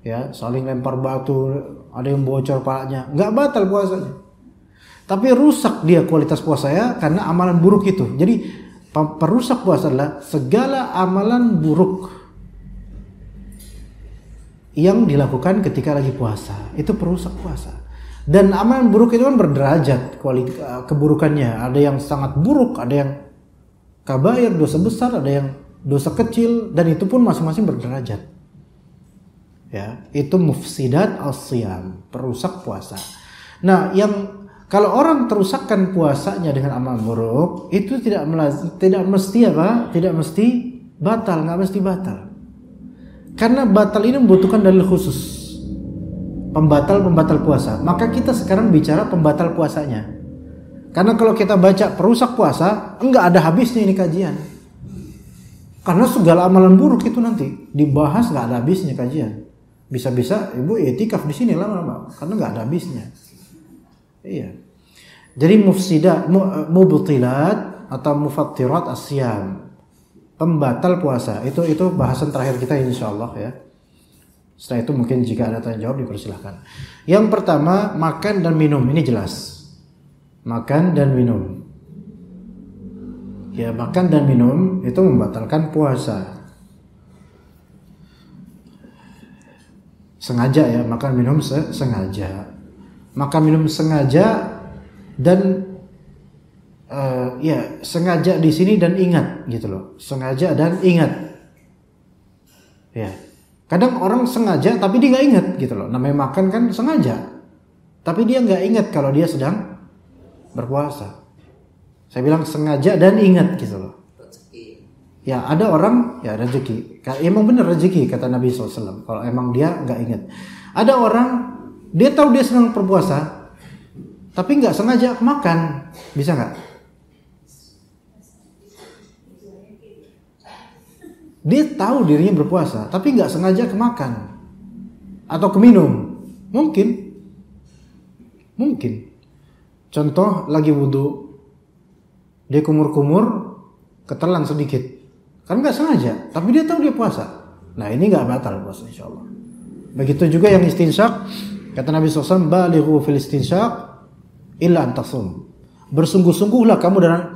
ya, saling lempar batu, ada yang bocor palanya, nggak batal puasanya. Tapi rusak dia kualitas puasanya karena amalan buruk itu. Jadi perusak puasa adalah segala amalan buruk yang dilakukan ketika lagi puasa, itu perusak puasa. Dan amalan buruk itu kan berderajat keburukannya. Ada yang sangat buruk, ada yang kabair, dosa besar, ada yang dosa kecil, dan itu pun masing-masing berderajat. Ya, itu mufsidat as-siyam, perusak puasa. Nah, yang kalau orang terusakkan puasanya dengan amal buruk, itu tidak mesti apa? Tidak mesti batal, nggak mesti batal. Karena batal ini membutuhkan dalil khusus. Pembatal puasa. Maka kita sekarang bicara pembatal puasanya. Karena kalau kita baca perusak puasa, enggak ada habisnya ini kajian. Karena segala amalan buruk itu nanti dibahas enggak ada habisnya kajian. Bisa-bisa ibu i'tikaf di sini lama-lama karena enggak ada habisnya. Iya. Jadi mubtilat atau mufattirat as-siyam. Pembatal puasa. Itu bahasan terakhir kita insyaallah ya. Setelah itu mungkin jika ada tanya jawab dipersilahkan. Yang pertama, makan dan minum. Ini jelas. Makan dan minum. Ya, makan dan minum itu membatalkan puasa. Sengaja ya, makan minum sengaja. Makan minum sengaja dan ya sengaja di sini dan ingat gitu loh. Sengaja dan ingat. Ya. Kadang orang sengaja tapi dia nggak ingat gitu loh. Namanya makan kan sengaja, tapi dia nggak ingat kalau dia sedang berpuasa. Saya bilang sengaja dan ingat gitu loh. Ya ada orang ya rezeki. Emang benar rezeki kata Nabi SAW. Kalau emang dia nggak ingat. Ada orang dia tahu dia sedang berpuasa, tapi nggak sengaja makan. Bisa nggak? Dia tahu dirinya berpuasa, tapi nggak sengaja kemakan atau keminum, mungkin. Contoh lagi wudhu, dia kumur-kumur, ketelan sedikit, kan nggak sengaja, tapi dia tahu dia puasa. Nah ini nggak batal puasa insya Allah. Begitu juga yang istinsyak, kata Nabi SAW, balighu fil istinsyak illa antasum. Bersungguh-sungguhlah kamu dalam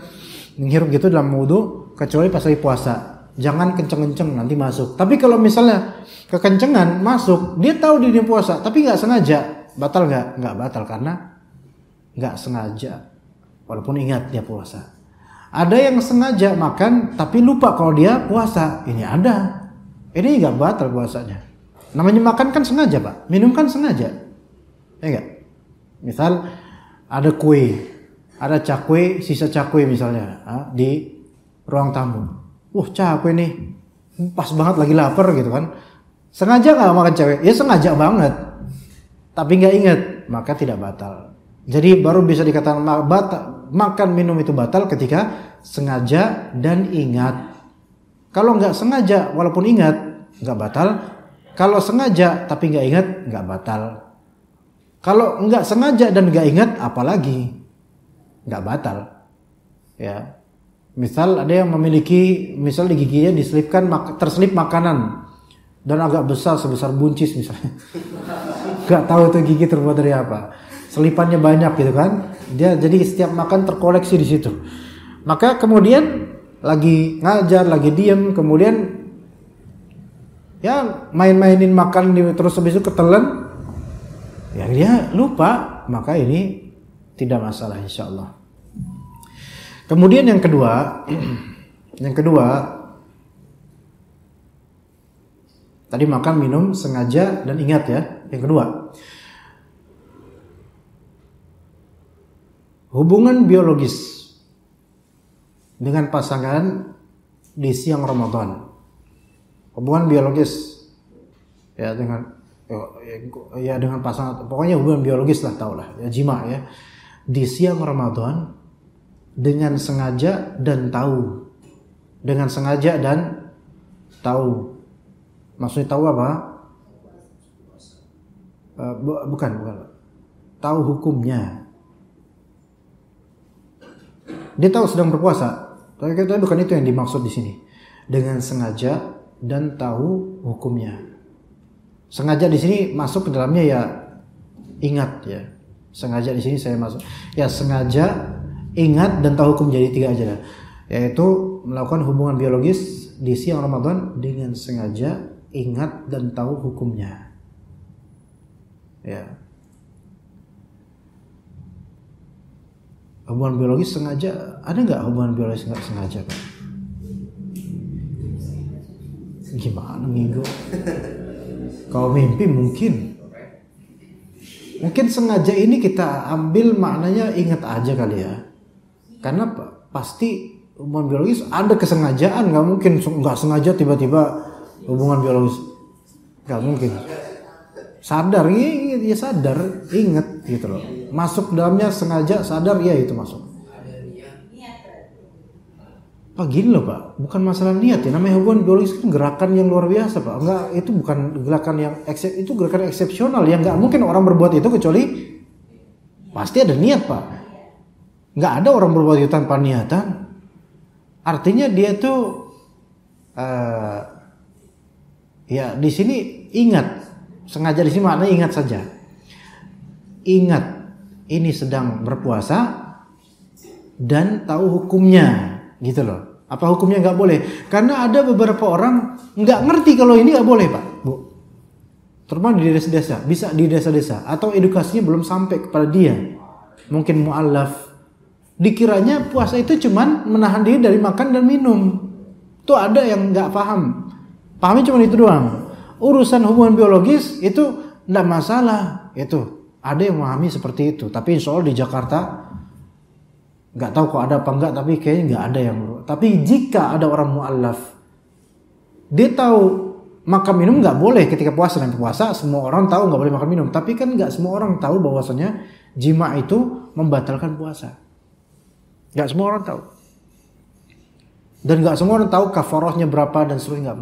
menghirup gitu dalam wudhu, kecuali pas lagi puasa. Jangan kenceng-kenceng nanti masuk. Tapi kalau misalnya kekencengan masuk, dia tahu dia puasa, tapi nggak sengaja, batal nggak? Nggak batal karena nggak sengaja, walaupun ingat dia puasa. Ada yang sengaja makan tapi lupa kalau dia puasa. Ini ada. Ini nggak batal puasanya. Namanya makan kan sengaja pak, minum kan sengaja, ya nggak? Misal ada kue, ada cakwe, sisa cakwe misalnya di ruang tamu. Cakwe nih, pas banget lagi lapar gitu kan. Sengaja nggak makan cewek? Ya sengaja banget, tapi nggak ingat, maka tidak batal. Jadi baru bisa dikatakan makan minum itu batal ketika sengaja dan ingat. Kalau nggak sengaja walaupun ingat nggak batal. Kalau sengaja tapi nggak ingat nggak batal. Kalau nggak sengaja dan nggak ingat apalagi nggak batal. Ya. Misal ada yang memiliki, misal di giginya terselip makanan dan agak besar sebesar buncis misalnya. Gak tahu itu gigi terbuat dari apa. Selipannya banyak gitu kan. Dia jadi setiap makan terkoleksi di situ. Maka kemudian lagi ngajar, lagi diem, kemudian ya main-mainin makan terus habis itu ketelan. Ya dia lupa, maka ini tidak masalah insyaallah. Kemudian yang kedua tadi makan minum sengaja dan ingat ya. Yang kedua, hubungan biologis dengan pasangan di siang Ramadan. Hubungan biologis ya dengan pasangan, pokoknya hubungan biologis lah, tau lah ya, jima ya, di siang Ramadan dengan sengaja dan tahu. Dengan sengaja dan tahu. Maksudnya tahu apa? Bukan. Tahu hukumnya. Dia tahu sedang berpuasa. Tapi bukan itu yang dimaksud di sini. Dengan sengaja dan tahu hukumnya. Sengaja di sini masuk ke dalamnya ya ingat ya. Sengaja di sini saya masuk. Ya sengaja, ingat dan tahu hukum, jadi 3 aja, yaitu melakukan hubungan biologis di siang Ramadan dengan sengaja, ingat dan tahu hukumnya. Ya. Hubungan biologis sengaja, ada nggak hubungan biologis nggak sengaja Pak? Gimana minggu? Kalau mimpi mungkin sengaja ini kita ambil maknanya ingat aja kali ya. Karena pasti hubungan biologis ada kesengajaan, nggak mungkin nggak sengaja tiba-tiba hubungan biologis. Nggak mungkin. Sadar, ya sadar, ingat gitu loh. Masuk dalamnya sengaja, sadar, ya itu masuk. Pak gini loh Pak, bukan masalah niat ya. Namanya hubungan biologis kan gerakan yang luar biasa Pak. Enggak, itu bukan gerakan yang itu gerakan eksepsional. Yang nggak mungkin orang berbuat itu kecuali pasti ada niat Pak. Nggak ada orang berbuat itu tanpa niatan. Artinya dia tuh ya di sini ingat. Sengaja di sini maknanya ingat saja. Ingat ini sedang berpuasa dan tahu hukumnya, gitu loh. Apa hukumnya nggak boleh? Karena ada beberapa orang nggak ngerti kalau ini nggak boleh Pak, Bu. Terutama di desa-desa, bisa di desa-desa atau edukasinya belum sampai kepada dia. Mungkin mu'allaf. Dikiranya puasa itu cuman menahan diri dari makan dan minum. Tuh ada yang nggak paham. Pahamnya cuma itu doang. Urusan hubungan biologis itu tidak masalah. Itu ada yang memahami seperti itu. Tapi insya Allah di Jakarta nggak tahu kok ada apa enggak. Tapi kayaknya nggak ada yang. Tapi jika ada orang mu'allaf, dia tahu makan minum nggak boleh ketika puasa dan puasa. Semua orang tahu nggak boleh makan minum. Tapi kan nggak semua orang tahu bahwasanya jima itu membatalkan puasa. Nggak semua orang tahu. Dan nggak semua orang tahu kafarahnya berapa dan seterusnya.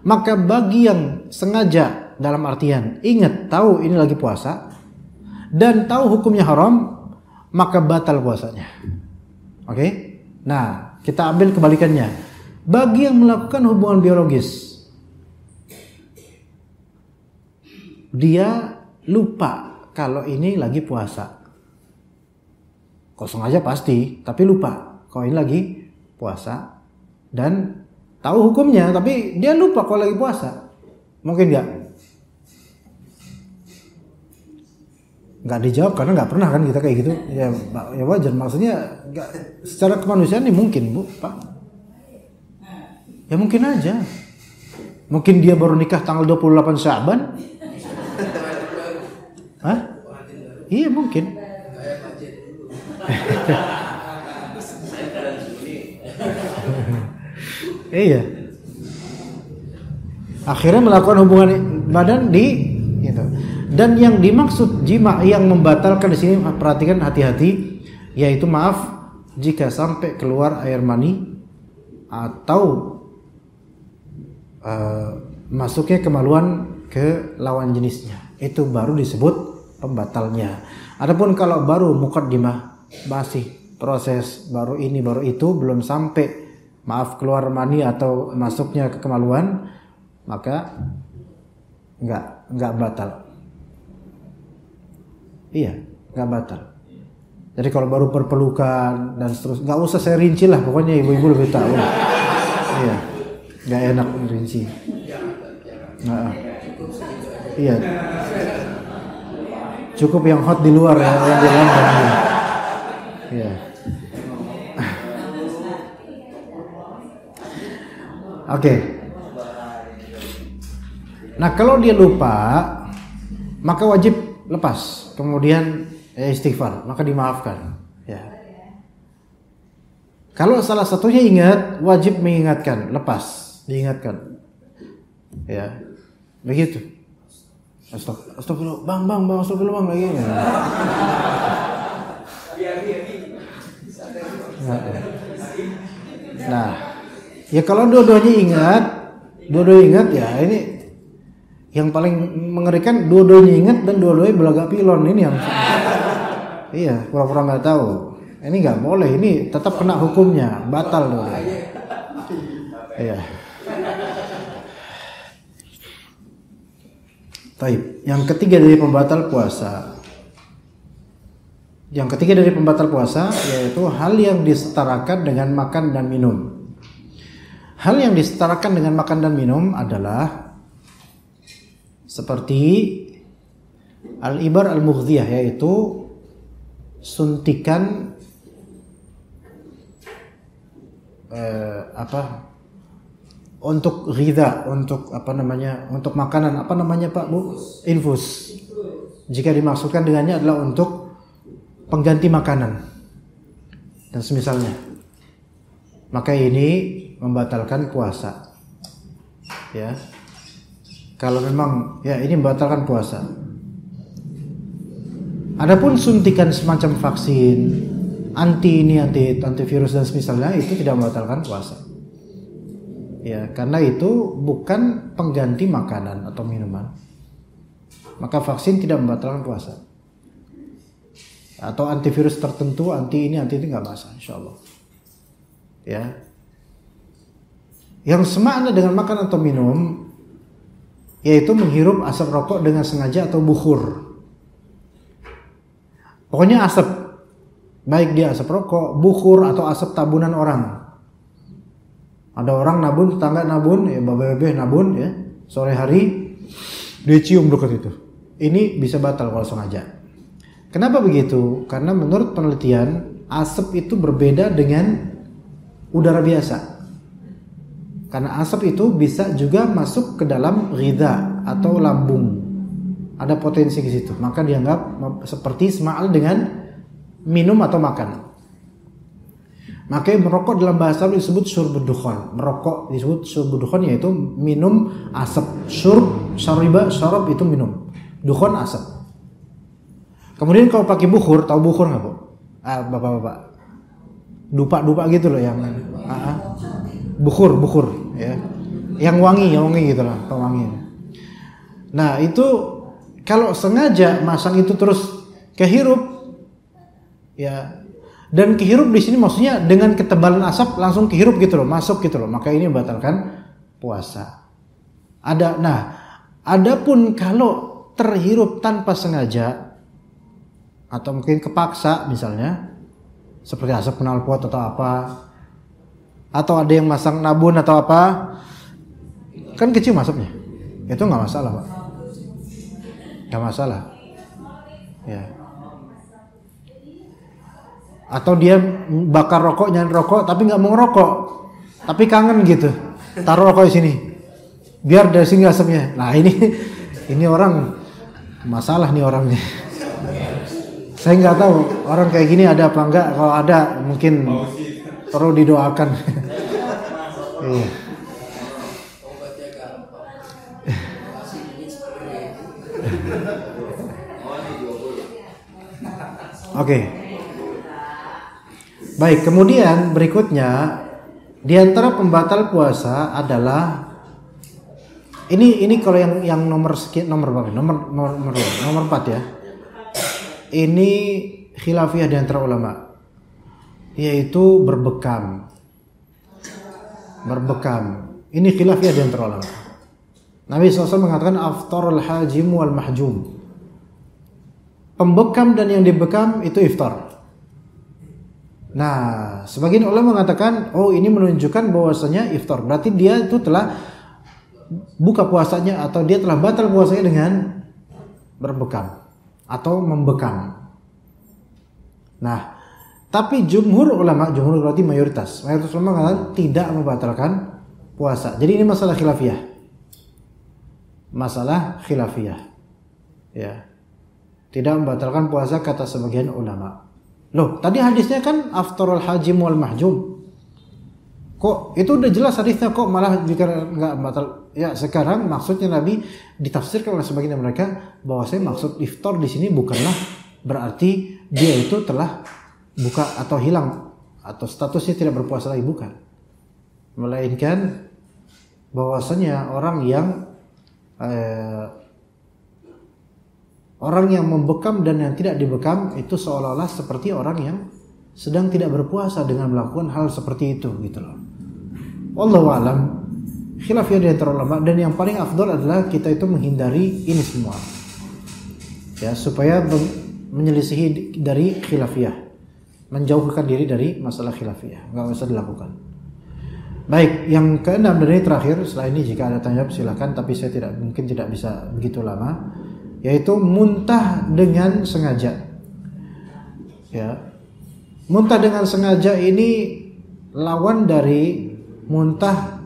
Maka bagi yang sengaja dalam artian ingat tahu ini lagi puasa dan tahu hukumnya haram, maka batal puasanya. Oke? Nah, kita ambil kebalikannya. Bagi yang melakukan hubungan biologis, dia lupa kalau ini lagi puasa. Kok sengaja pasti, tapi lupa kalau ini lagi puasa dan tahu hukumnya, tapi dia lupa kalau lagi puasa. Mungkin nggak dijawab karena nggak pernah kan kita kayak gitu. Ya wajar. Maksudnya nggak secara kemanusiaan ini mungkin Bu, Pak. Ya mungkin aja. Mungkin dia baru nikah tanggal 28 Sya'ban. Hah? Iya mungkin. Iya. Akhirnya melakukan hubungan badan di gitu. Dan yang dimaksud jima yang membatalkan di sini perhatikan hati-hati, yaitu maaf jika sampai keluar air mani atau masuknya kemaluan ke lawan jenisnya. Itu baru disebut pembatalnya. Adapun kalau baru muqaddimah masih proses baru ini baru itu belum sampai maaf keluar mani atau masuknya ke kemaluan, maka nggak batal. Iya, nggak batal. Jadi kalau baru berpelukan dan seterusnya, nggak usah saya rinci lah, pokoknya ibu-ibu lebih tahu. Iya, nggak enak rinci. Nah, iya, cukup yang hot di luar ya, yang di dalam. Iya. Oke. Nah kalau dia lupa, maka wajib lepas. Kemudian istighfar, maka dimaafkan. Ya. Kalau salah satunya ingat, wajib mengingatkan, lepas, diingatkan. Ya, begitu. Astagfirullah, bang, astagfirullah bang lagi. Nah. Ya kalau dua-duanya ingat ya ini yang paling mengerikan, dua-duanya ingat dan dua-duanya belagak pilon ini yang iya pura-pura nggak tahu. Ini nggak boleh, ini tetap kena hukumnya, batal dong. Iya. Taib. Yang ketiga dari pembatal puasa. Yang ketiga dari pembatal puasa yaitu hal yang disetarakan dengan makan dan minum. Hal yang disetarakan dengan makan dan minum adalah seperti al-ibar al-mughdhiyah, yaitu suntikan untuk ghidha, untuk untuk makanan, Pak Bu? Infus. Jika dimaksudkan dengannya adalah untuk pengganti makanan dan semisalnya, maka ini membatalkan puasa. Ya. Kalau memang ya ini membatalkan puasa. Adapun suntikan semacam vaksin antivirus dan semisalnya itu tidak membatalkan puasa. Ya, karena itu bukan pengganti makanan atau minuman. Maka vaksin tidak membatalkan puasa. Atau antivirus tertentu, anti ini nggak masalah, insyaallah. Ya. Yang semakna dengan makan atau minum yaitu menghirup asap rokok dengan sengaja atau bukhur. Pokoknya asap, baik dia asap rokok, bukhur atau asap tabunan orang. Ada orang nabun, tetangga nabun, ya babe nabun ya, sore hari dia cium dekat itu. Ini bisa batal kalau sengaja. Kenapa begitu? Karena menurut penelitian asap itu berbeda dengan udara biasa. Karena asap itu bisa juga masuk ke dalam ghidha atau lambung. Ada potensi di situ. Maka dianggap seperti semal dengan minum atau makan. Makanya merokok dalam bahasa Arab disebut syurbud dukhan. Merokok disebut syurbud dukhan yaitu minum asap. Syariba, syarab itu minum. Dukhan asap. Kemudian kalau pakai bukhur, tahu bukhur nggak Bu? Bapak-bapak. Dupa gitu loh yang bukhur ya. Yang wangi gitu lah, pewangi. Nah, itu kalau sengaja masang itu terus kehirup ya. Dan kehirup di sini maksudnya dengan ketebalan asap langsung kehirup gitu loh, masuk gitu loh. Maka ini membatalkan puasa. Adapun kalau terhirup tanpa sengaja atau mungkin kepaksa misalnya seperti asap knalpot atau apa, atau ada yang masang nabun atau apa, kan kecil asapnya, itu nggak masalah Pak, nggak masalah ya. Atau dia bakar rokok, nyalain rokok tapi nggak mau ngerokok, tapi kangen gitu, taruh rokok di sini biar dari sini asapnya. Nah ini orang masalah nih orangnya. Saya nggak tahu orang kayak gini ada apa enggak. Kalau ada mungkin perlu didoakan. Iya. Oke. Baik, kemudian berikutnya di antara pembatal puasa adalah ini kalau yang nomor berapa? Nomor 4 ya. Ini khilafiyah di antara ulama, yaitu berbekam. Ini khilafiyah di antara ulama. Nabi SAW mengatakan aftarul hajim wal mahjum. Pembekam dan yang dibekam itu iftar. Nah, sebagian ulama mengatakan, oh ini menunjukkan bahwasanya iftar. Berarti dia itu telah buka puasanya atau dia telah batal puasanya dengan berbekam atau membekam. Nah, tapi jumhur berarti mayoritas ulama mengatakan tidak membatalkan puasa. Jadi ini masalah khilafiyah. Ya. Tidak membatalkan puasa kata sebagian ulama. Loh, tadi hadisnya kan aftarul hajim wal mahjum. Kok itu udah jelas hadisnya, kok malah jika enggak batal? Ya, sekarang maksudnya Nabi ditafsirkan oleh sebagian mereka bahwa saya maksud iftar di sini bukanlah berarti dia itu telah buka atau hilang atau statusnya tidak berpuasa lagi, bukan. Melainkan bahwasanya orang yang membekam dan yang tidak dibekam itu seolah-olah seperti orang yang sedang tidak berpuasa dengan melakukan hal seperti itu gitu loh. Wallahu a'lam. Khilafiyah di antara ulama, dan yang paling afdal adalah kita itu menghindari ini semua. Ya, supaya menyelisihi dari khilafiyah, menjauhkan diri dari masalah khilafiyah, enggak usah dilakukan. Baik, yang keenam dan ini terakhir, setelah ini jika ada tanya silakan, tapi saya mungkin tidak bisa begitu lama, yaitu muntah dengan sengaja. Ya. Muntah dengan sengaja ini lawan dari muntah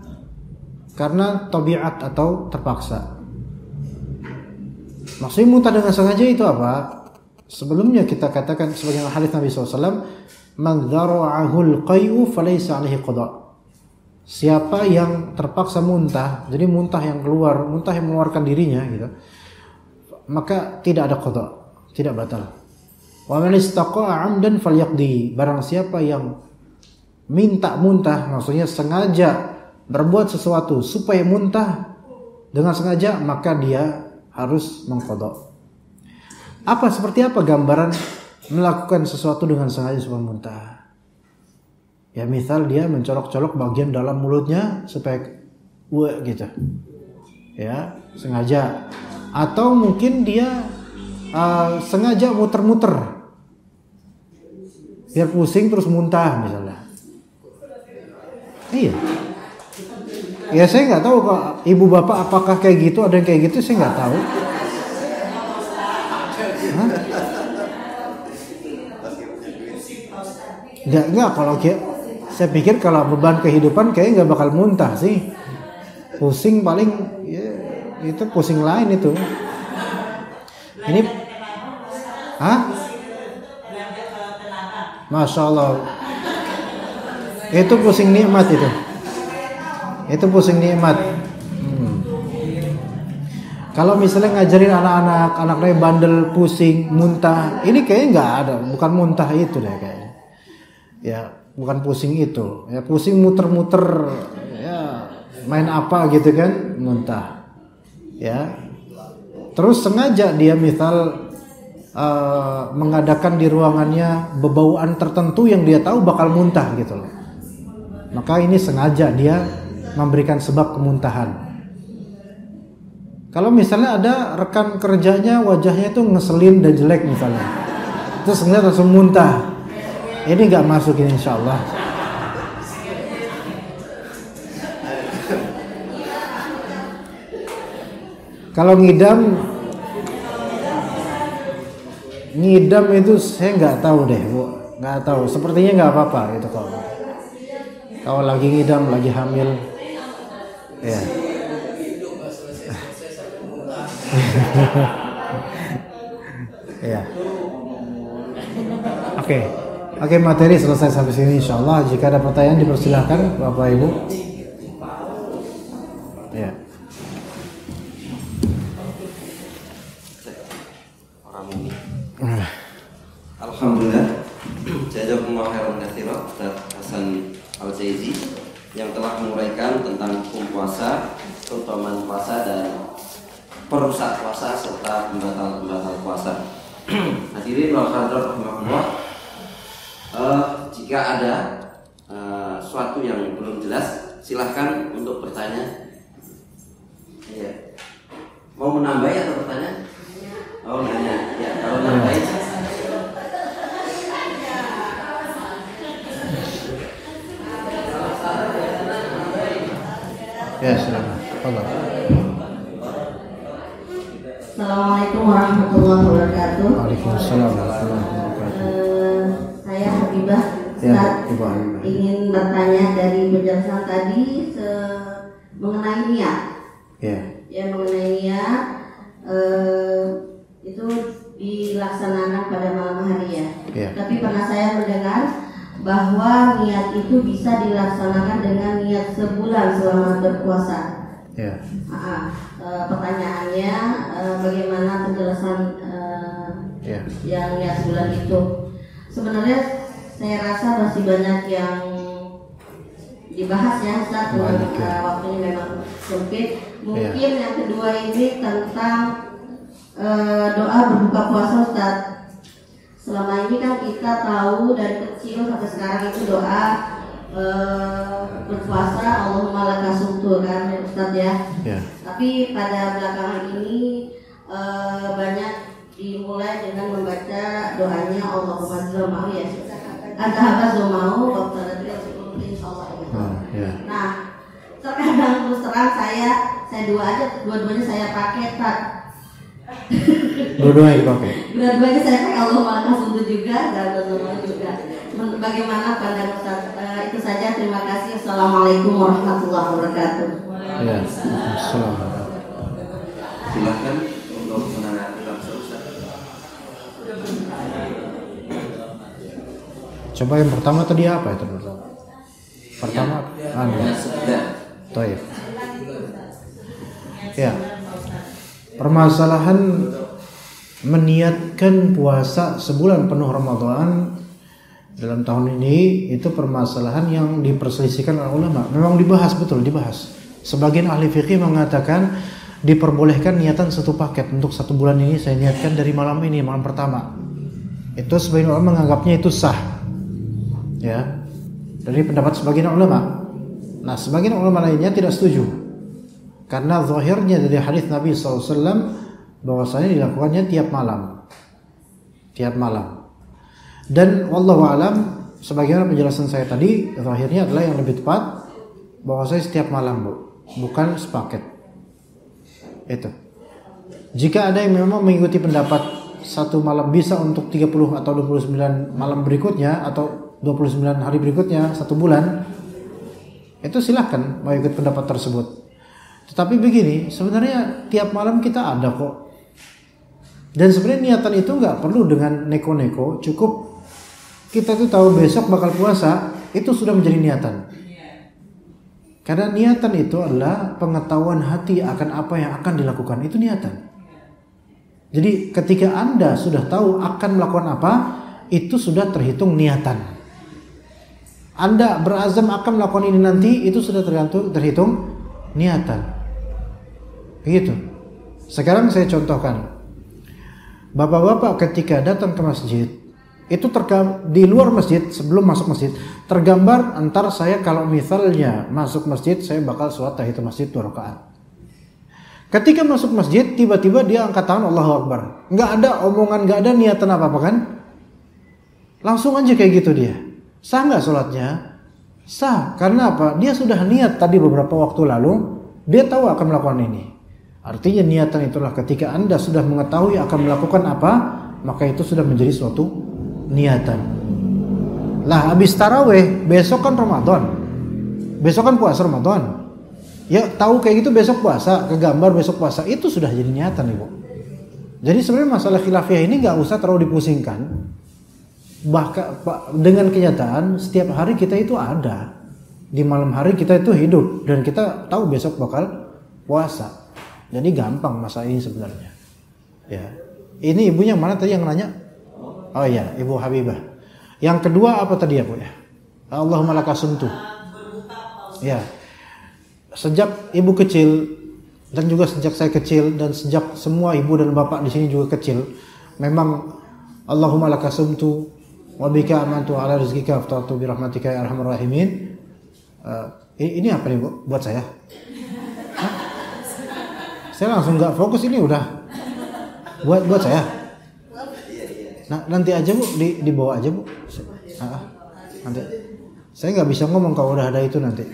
karena tabiat atau terpaksa. Maksudnya muntah dengan sengaja itu apa? Sebelumnya kita katakan sebagai hadis Nabi SAW, man dzara'ahul qai'u falaysa alaihi qada. siapa yang terpaksa muntah, jadi muntah yang mengeluarkan dirinya gitu, maka tidak ada qada, tidak batal. Wa man istaqa'a 'amdan falyaqdi. Barang siapa yang minta muntah, maksudnya sengaja berbuat sesuatu supaya muntah dengan sengaja, maka dia harus mengqada. Seperti apa gambaran melakukan sesuatu dengan sengaja supaya muntah? Ya misal dia mencolok-colok bagian dalam mulutnya supaya gitu. Ya, sengaja. Atau mungkin dia sengaja muter-muter biar pusing terus muntah misalnya. Iya. Ya saya nggak tahu kok ibu bapak apakah kayak gitu, ada yang kayak gitu saya nggak tahu. Enggak kalau saya pikir kalau beban kehidupan kayaknya nggak bakal muntah sih. Pusing paling ya, itu pusing lain itu. Ini Masya Allah. Itu pusing nikmat itu. Itu pusing nikmat. Kalau misalnya ngajarin anak-anaknya bandel, pusing, muntah, ini kayaknya nggak ada, bukan muntah itu deh kayaknya. Ya, bukan pusing itu. Ya pusing muter-muter, ya main apa gitu kan, muntah. Ya. Terus sengaja dia misal mengadakan di ruangannya bebauan tertentu yang dia tahu bakal muntah gitu loh. Maka ini sengaja dia memberikan sebab kemuntahan. Kalau misalnya ada rekan kerjanya wajahnya itu ngeselin dan jelek misalnya, terus sengaja langsung muntah, ini nggak masuk ini insya Allah. Kalau ngidam itu saya nggak tahu deh Bu, nggak tahu. Sepertinya nggak apa-apa gitu kalau lagi ngidam, lagi hamil, ya. Ya. Oke, materi selesai sampai sini insyaallah. Jika ada pertanyaan dipersilahkan Bapak Ibu. Ya. Alhamdulillah. Jazakumullah khairan katsiran Ustaz Hasan Al-Zaizi yang telah menguraikan tentang hukum puasa, keutamaan puasa dan perusak puasa serta pembatal puasa. Hadirin wa hadirat rahimakumullah. Jika ada sesuatu yang belum jelas, silahkan untuk bertanya. Iya. Mau menambah atau bertanya? Oh, nanya. Ya, kalau nambah. Ya, silakan. Assalamualaikum warahmatullahi wabarakatuh. Waalaikumsalam warahmatullahi wabarakatuh. Saya Habibah. Ingin bertanya dari penjelasan tadi mengenai niat. Ya, mengenai niat itu dilaksanakan pada malam hari ya. Tapi pernah saya mendengar bahwa niat itu bisa dilaksanakan dengan niat sebulan selama berpuasa. Pertanyaannya bagaimana penjelasan yang niat sebulan itu? Sebenarnya saya rasa masih banyak yang dibahas ya Ustaz, waktunya memang sempit. Mungkin yang kedua ini tentang doa berbuka puasa Ustaz. Selama ini kan kita tahu dari kecil sampai sekarang itu doa berpuasa Allahumma laka sumtu kan Ustaz ya. Tapi pada belakangan ini banyak dimulai dengan membaca doanya Allahumma zilmau ya. Anta habas zilmau waktu insyaallah ya. Nah, terkadang terus terang saya dua-duanya saya pakai Ustaz. Dua-duanya dipakai. Dua-duanya saya pakai Allahumma laka sumtu juga dan zilmau juga. Bagaimana pandangan Ustaz? Itu saja, terima kasih. Assalamualaikum warahmatullahi wabarakatuh. Ya, assalamualaikum. Silakan untuk menanggapi langsung Ustaz. Coba yang pertama tadi apa itu? Pertama Baik. Ya. Permasalahan meniatkan puasa sebulan penuh Ramadan dalam tahun ini itu permasalahan yang diperselisihkan oleh ulama. Memang dibahas, betul dibahas. Sebagian ahli fikih mengatakan diperbolehkan niatan satu paket. Untuk 1 bulan ini saya niatkan dari malam ini, malam pertama. Itu sebagian ulama menganggapnya itu sah. Ya. Dari pendapat sebagian ulama. Nah, sebagian ulama lainnya tidak setuju. Karena zahirnya dari hadis Nabi SAW bahwasanya dilakukannya tiap malam. Tiap malam. Dan wallahu alam, sebagaimana penjelasan saya tadi, zahirnya adalah yang lebih tepat bahwasanya setiap malam, Bu, bukan sepaket. Itu. Jika ada yang memang mengikuti pendapat 1 malam bisa untuk 30 atau 29 malam berikutnya atau 29 hari berikutnya 1 bulan, itu silahkan mau ikut pendapat tersebut. Tetapi begini, sebenarnya tiap malam kita ada kok. Dan sebenarnya niatan itu nggak perlu dengan neko-neko, cukup kita tuh tahu besok bakal puasa, itu sudah menjadi niatan. Karena niatan itu adalah pengetahuan hati akan apa yang akan dilakukan, itu niatan. Jadi ketika Anda sudah tahu akan melakukan apa, itu sudah terhitung niatan. Anda berazam akan melakukan ini nanti, itu sudah terhitung niatan. Begitu. Sekarang saya contohkan. Bapak-bapak ketika datang ke masjid, itu di luar masjid, sebelum masuk masjid, tergambar antar saya kalau misalnya masuk masjid, saya bakal sholat tahiyatul masjid 2 rakaat. Ketika masuk masjid, tiba-tiba dia angkat tangan Allahu Akbar. Nggak ada omongan, nggak ada niatan apa-apa kan? Langsung aja kayak gitu dia. Sah nggak sholatnya? Sah. Karena apa? Dia sudah niat tadi beberapa waktu lalu, dia tahu akan melakukan ini. Artinya niatan itulah ketika Anda sudah mengetahui akan melakukan apa, maka itu sudah menjadi suatu niatan. Lah habis taraweh, besok kan Ramadan. Besok kan puasa Ramadan. Ya tahu kayak gitu besok puasa, kegambar besok puasa, itu sudah jadi niatan, Ibu. Jadi sebenarnya masalah khilafiyah ini nggak usah terlalu dipusingkan. Bahkan dengan kenyataan setiap hari kita itu ada. Di malam hari kita itu hidup dan kita tahu besok bakal puasa. Jadi gampang masalah ini sebenarnya. Ya. Ini ibunya mana tadi yang nanya? Oh iya, Ibu Habibah. Yang kedua apa tadi ya, Bu ya? Allahumma lakasumtu. Ya. Sejak ibu kecil dan juga sejak saya kecil dan sejak semua ibu dan bapak di sini juga kecil, memang Allahumma lakasumtu wa bika amantu ala rizqika aftartu bi rahmatika ya arhamar rahimin. Ini apa nih, Bu, buat saya? Hah? Saya langsung nggak fokus, ini udah buat saya. Nah, nanti aja, Bu, dibawa aja, Bu. Nanti saya nggak bisa ngomong kalau udah ada itu nanti.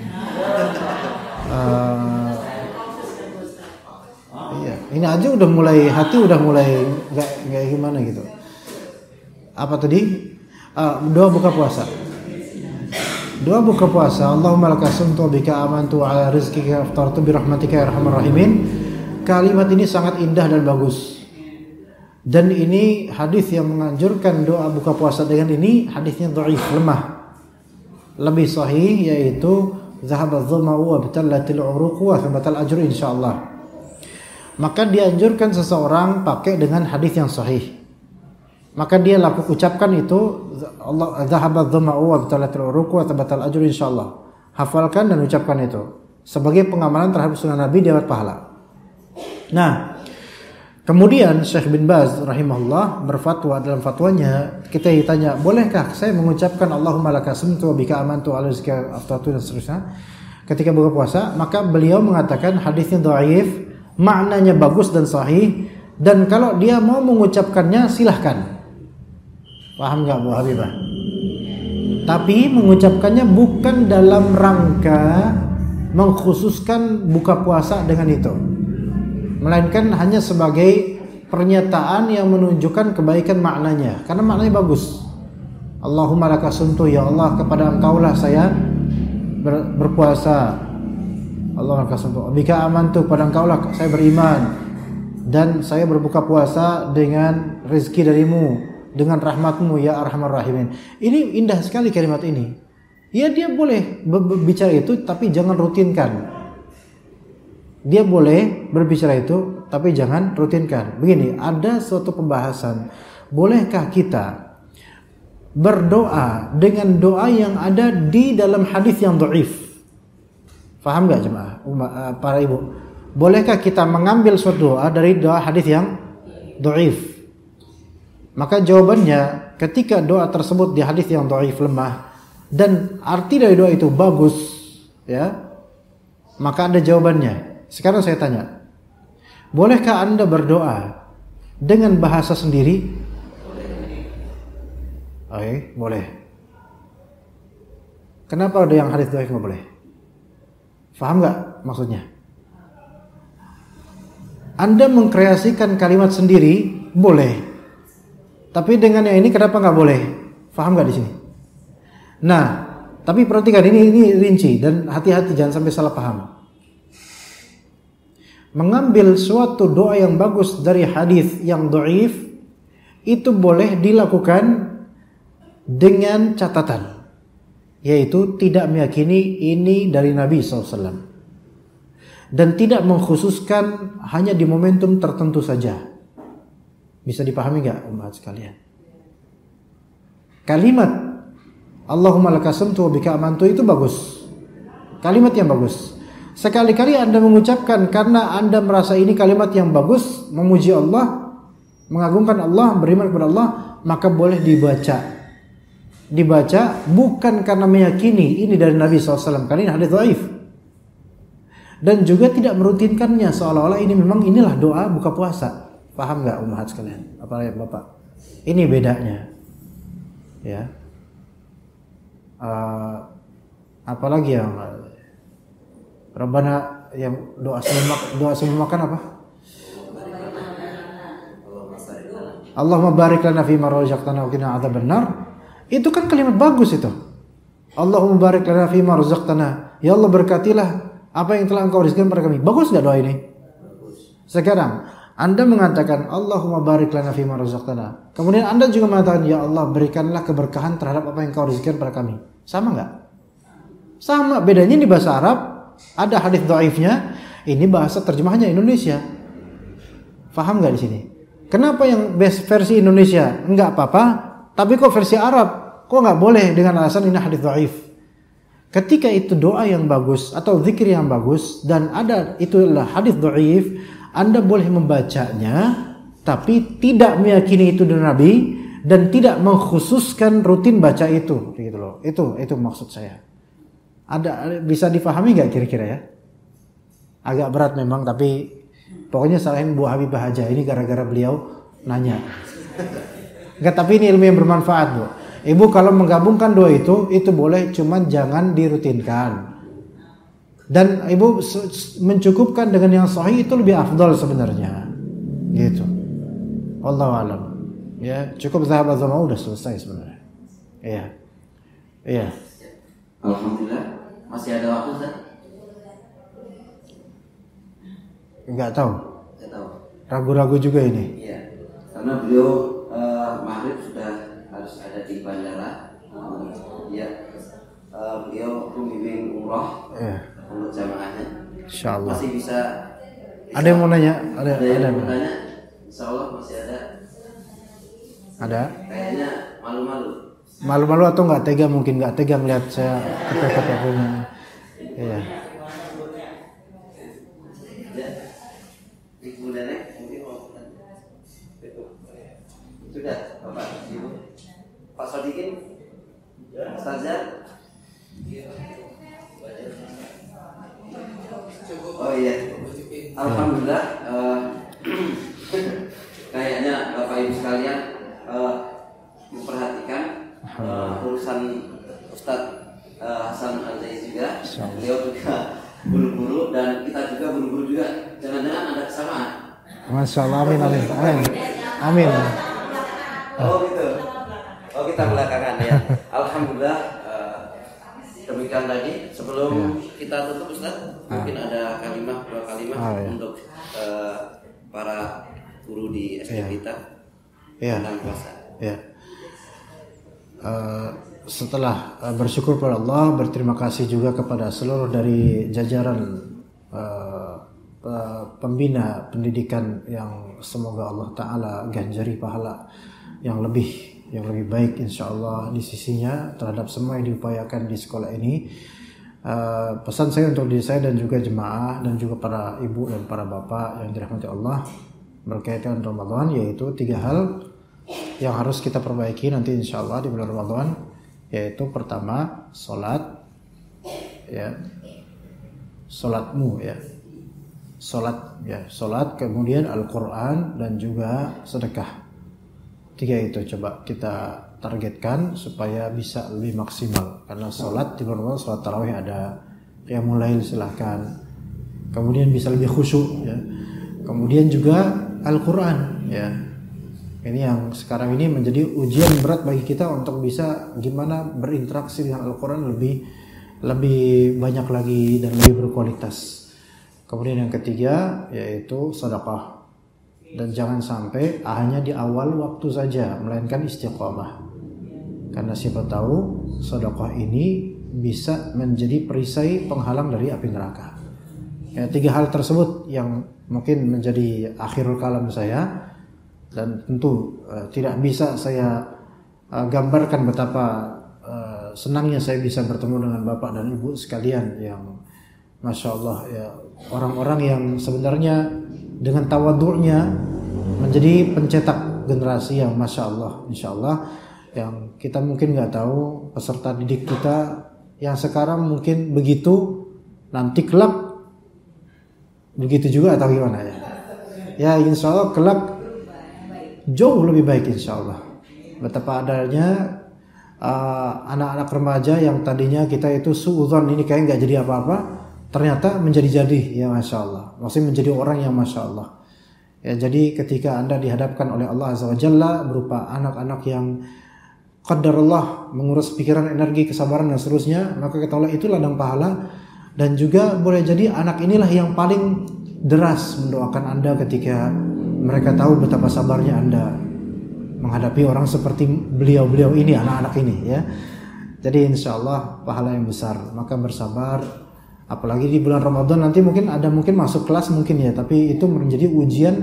Iya, ini aja udah mulai hati udah mulai nggak gimana gitu. Apa tadi? Doa buka puasa. Doa buka puasa. Allahumma lakasumtu bika amantu ala rizqika aftartu bi rahmatika ya arhamar rahimin. Kalimat ini sangat indah dan bagus. Dan ini hadis yang menganjurkan doa buka puasa dengan ini hadisnya dhaif, lemah. Lebih sahih yaitu zahaba dhuma'u wa batallatil uruqu wa thabatal ajru insyaallah. Maka dianjurkan seseorang pakai dengan hadis yang sahih. Maka dia ucapkan itu Allah zahaba dhuma'u wa batallatil uruqu wa thabatal ajru insyaallah. Hafalkan dan ucapkan itu sebagai pengamalan terhadap sunnah Nabi, dapat pahala. Nah, kemudian Syekh bin Baz rahimahullah berfatwa, dalam fatwanya kita ditanya, bolehkah saya mengucapkan Allahumma lakasumtu wa bika amantu ala rizqika aftartu dan seterusnya ketika buka puasa? Maka beliau mengatakan hadisnya dhaif, maknanya bagus dan sahih, dan kalau dia mau mengucapkannya silahkan. Paham nggak, Bu Habibah? Tapi mengucapkannya bukan dalam rangka mengkhususkan buka puasa dengan itu, melainkan hanya sebagai pernyataan yang menunjukkan kebaikan maknanya, karena maknanya bagus. Allahumma lakasumtu, ya Allah kepada Engkaulah saya berpuasa. Allahumma lakasumtu bika amantu, kepada Engkaulah saya beriman dan saya berbuka puasa dengan rezeki darimu, dengan rahmatmu ya arhamar rahimin. Ini indah sekali kalimat ini. Ya dia boleh berbicara itu tapi jangan rutinkan. Dia boleh berbicara itu tapi jangan rutinkan. Begini, ada suatu pembahasan. Bolehkah kita berdoa dengan doa yang ada di dalam hadis yang dhaif? Faham gak jemaah? Para ibu, bolehkah kita mengambil suatu doa dari doa hadis yang dhaif? Maka jawabannya, ketika doa tersebut di hadis yang dhaif, lemah, dan arti dari doa itu bagus, ya, maka ada jawabannya. Sekarang saya tanya, bolehkah Anda berdoa dengan bahasa sendiri? Oke, boleh. Kenapa ada yang hadis dhaif nggak boleh? Paham nggak maksudnya? Anda mengkreasikan kalimat sendiri boleh. Tapi dengan yang ini kenapa nggak boleh? Paham nggak di sini? Nah, tapi perhatikan ini rinci dan hati-hati jangan sampai salah paham. Mengambil suatu doa yang bagus dari hadis yang dhaif itu boleh dilakukan dengan catatan, yaitu tidak meyakini ini dari Nabi SAW dan tidak mengkhususkan hanya di momentum tertentu saja. Bisa dipahami gak umat sekalian? Kalimat Allahumma lakasamtu wa bika amantu itu bagus, kalimat yang bagus. Sekali-kali Anda mengucapkan karena Anda merasa ini kalimat yang bagus, memuji Allah, mengagungkan Allah, beriman kepada Allah, maka boleh dibaca bukan karena meyakini ini dari Nabi SAW, karena ini hadis dhaif, dan juga tidak merutinkannya seolah-olah ini memang inilah doa buka puasa. Paham nggak umat sekalian? Apa ya Bapak? Ini bedanya, ya. Apalagi yang Rabbana yang doa sebelum makan apa? Allahumma barik lana fima razaqtana wa qina adzabannar. Itu kan kalimat bagus itu. Allahumma barik lana fima razaqtana. Ya Allah berkatilah apa yang telah Engkau rizkikan pada kami. Bagus enggak doa ini? Bagus. Sekarang Anda mengatakan Allahumma barik lana fima razaqtana. Kemudian Anda juga mengatakan ya Allah berikanlah keberkahan terhadap apa yang Engkau rizkikan pada kami. Sama enggak? Sama, bedanya di bahasa Arab ada hadis dhaifnya, ini bahasa terjemahnya Indonesia. Paham enggak di sini? Kenapa yang best versi Indonesia enggak apa-apa, tapi kok versi Arab kok enggak boleh dengan alasan ini hadis dhaif? Ketika itu doa yang bagus atau zikir yang bagus dan ada itu adalah hadis dhaif, Anda boleh membacanya tapi tidak meyakini itu dari Nabi dan tidak mengkhususkan rutin baca itu, gitu loh. Itu maksud saya. Ada bisa difahami enggak kira-kira ya? Agak berat memang, tapi pokoknya salahin Bu Habibah aja. Ini gara-gara beliau nanya. Enggak, tapi ini ilmu yang bermanfaat, Bu. Ibu kalau menggabungkan dua itu boleh, cuman jangan dirutinkan. Dan ibu mencukupkan dengan yang sahih itu lebih afdal sebenarnya. Gitu. Wallahu a'lam. Ya, cukup zahab azama udah selesai sebenarnya. Iya. Iya. Alhamdulillah. Masih ada waktu, Ustaz? Enggak tahu. Enggak tahu. Ragu-ragu juga ini. Iya. Karena beliau maghrib sudah harus ada di bandara. Iya. Beliau membimbing umrah untuk jamaahnya. Insyaallah. Masih bisa. Ada yang mau nanya? Ada yang mau tanya? Insyaallah masih ada. Ada? Kayaknya malu-malu. Malu-malu atau nggak tega, mungkin nggak tega melihat saya kata-kata punya. Iya. Ibu nenek mungkin mau sudah Bapak Ibu Pak Sodikin Ustazah. Oh iya. Alhamdulillah. Kayaknya Bapak Ibu sekalian memperhatikan urusan Ustadz Hasan Al-Zaiz juga. Beliau juga buru-buru dan kita juga buru-buru juga. Jangan-jangan ada kesamaan. Masya Allah, amin. Oh gitu. Oh kita belakangan ya. Alhamdulillah. Demikian tadi. Sebelum kita tutup Ustadz, mungkin ada dua kalimat untuk para guru di SD kita tentang puasa. Ya. setelah bersyukur kepada Allah, berterima kasih juga kepada seluruh dari jajaran pembina pendidikan yang semoga Allah Ta'ala ganjari pahala yang lebih baik insyaallah di sisinya terhadap semua yang diupayakan di sekolah ini. Pesan saya untuk diri saya dan juga jemaah dan juga para ibu dan para bapak yang dirahmati Allah berkaitan Ramadan, yaitu 3 hal yang harus kita perbaiki nanti insyaallah di bulan Ramadan, yaitu pertama salat, ya, salatmu, ya, salat, kemudian Al-Quran dan juga sedekah. 3 itu coba kita targetkan supaya bisa lebih maksimal, karena salat di bulan Ramadan, salat tarawih ada qiyamul lail silahkan, kemudian bisa lebih khusyuk, ya, kemudian juga Al-Quran, ya. Ini yang sekarang ini menjadi ujian berat bagi kita untuk bisa gimana berinteraksi dengan Al-Quran lebih banyak lagi dan lebih berkualitas. Kemudian yang ketiga yaitu sedekah, dan jangan sampai hanya di awal waktu saja, melainkan istiqomah, karena siapa tahu sedekah ini bisa menjadi perisai penghalang dari api neraka. Ya, 3 hal tersebut yang mungkin menjadi akhirul kalam saya, dan tentu tidak bisa saya gambarkan betapa senangnya saya bisa bertemu dengan bapak dan ibu sekalian yang masya Allah, ya, orang-orang yang sebenarnya dengan tawadhu'nya menjadi pencetak generasi yang masya Allah, insya Allah, yang kita mungkin nggak tahu peserta didik kita yang sekarang mungkin begitu, nanti kelak begitu juga atau gimana ya? Ya insya Allah kelak jauh lebih baik insya Allah. Betapa adanya anak-anak remaja yang tadinya kita itu suudzon, ini kayak nggak jadi apa-apa, ternyata menjadi-jadi, ya masya Allah, maksudnya menjadi orang yang masya Allah. Ya, jadi ketika Anda dihadapkan oleh Allah Azza wa Jalla berupa anak-anak yang qadarullah mengurus pikiran, energi, kesabaran dan seterusnya, maka ketahuilah itu ladang pahala. Dan juga boleh jadi anak inilah yang paling deras mendoakan Anda ketika mereka tahu betapa sabarnya Anda menghadapi orang seperti beliau-beliau ini, anak-anak ini, ya. Jadi insya Allah pahala yang besar, maka bersabar. Apalagi di bulan Ramadan nanti mungkin masuk kelas mungkin ya, tapi itu menjadi ujian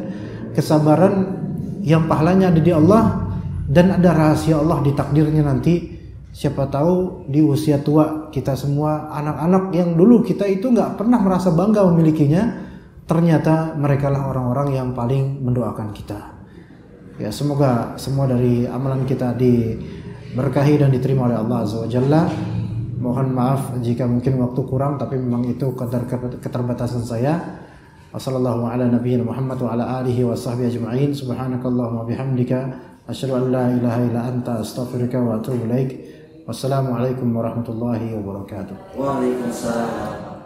kesabaran yang pahalanya ada di Allah, dan ada rahasia Allah di takdirnya nanti. Siapa tahu di usia tua kita semua, anak-anak yang dulu kita itu nggak pernah merasa bangga memilikinya, ternyata mereka lah orang-orang yang paling mendoakan kita. Ya, semoga semua dari amalan kita diberkahi dan diterima oleh Allah Azza wa Jalla. Mohon maaf jika mungkin waktu kurang, tapi memang itu kadar keterbatasan saya. Wassallallahu ala nabiyyina Muhammad wa ala alihi wa sahbihi ajma'in. Subhanakallahumma bihamdika asyhadu an la ilaha illa anta astaghfiruka wa atubu ilaik. Wassalamualaikum warahmatullahi wabarakatuh. Waalaikumsalam.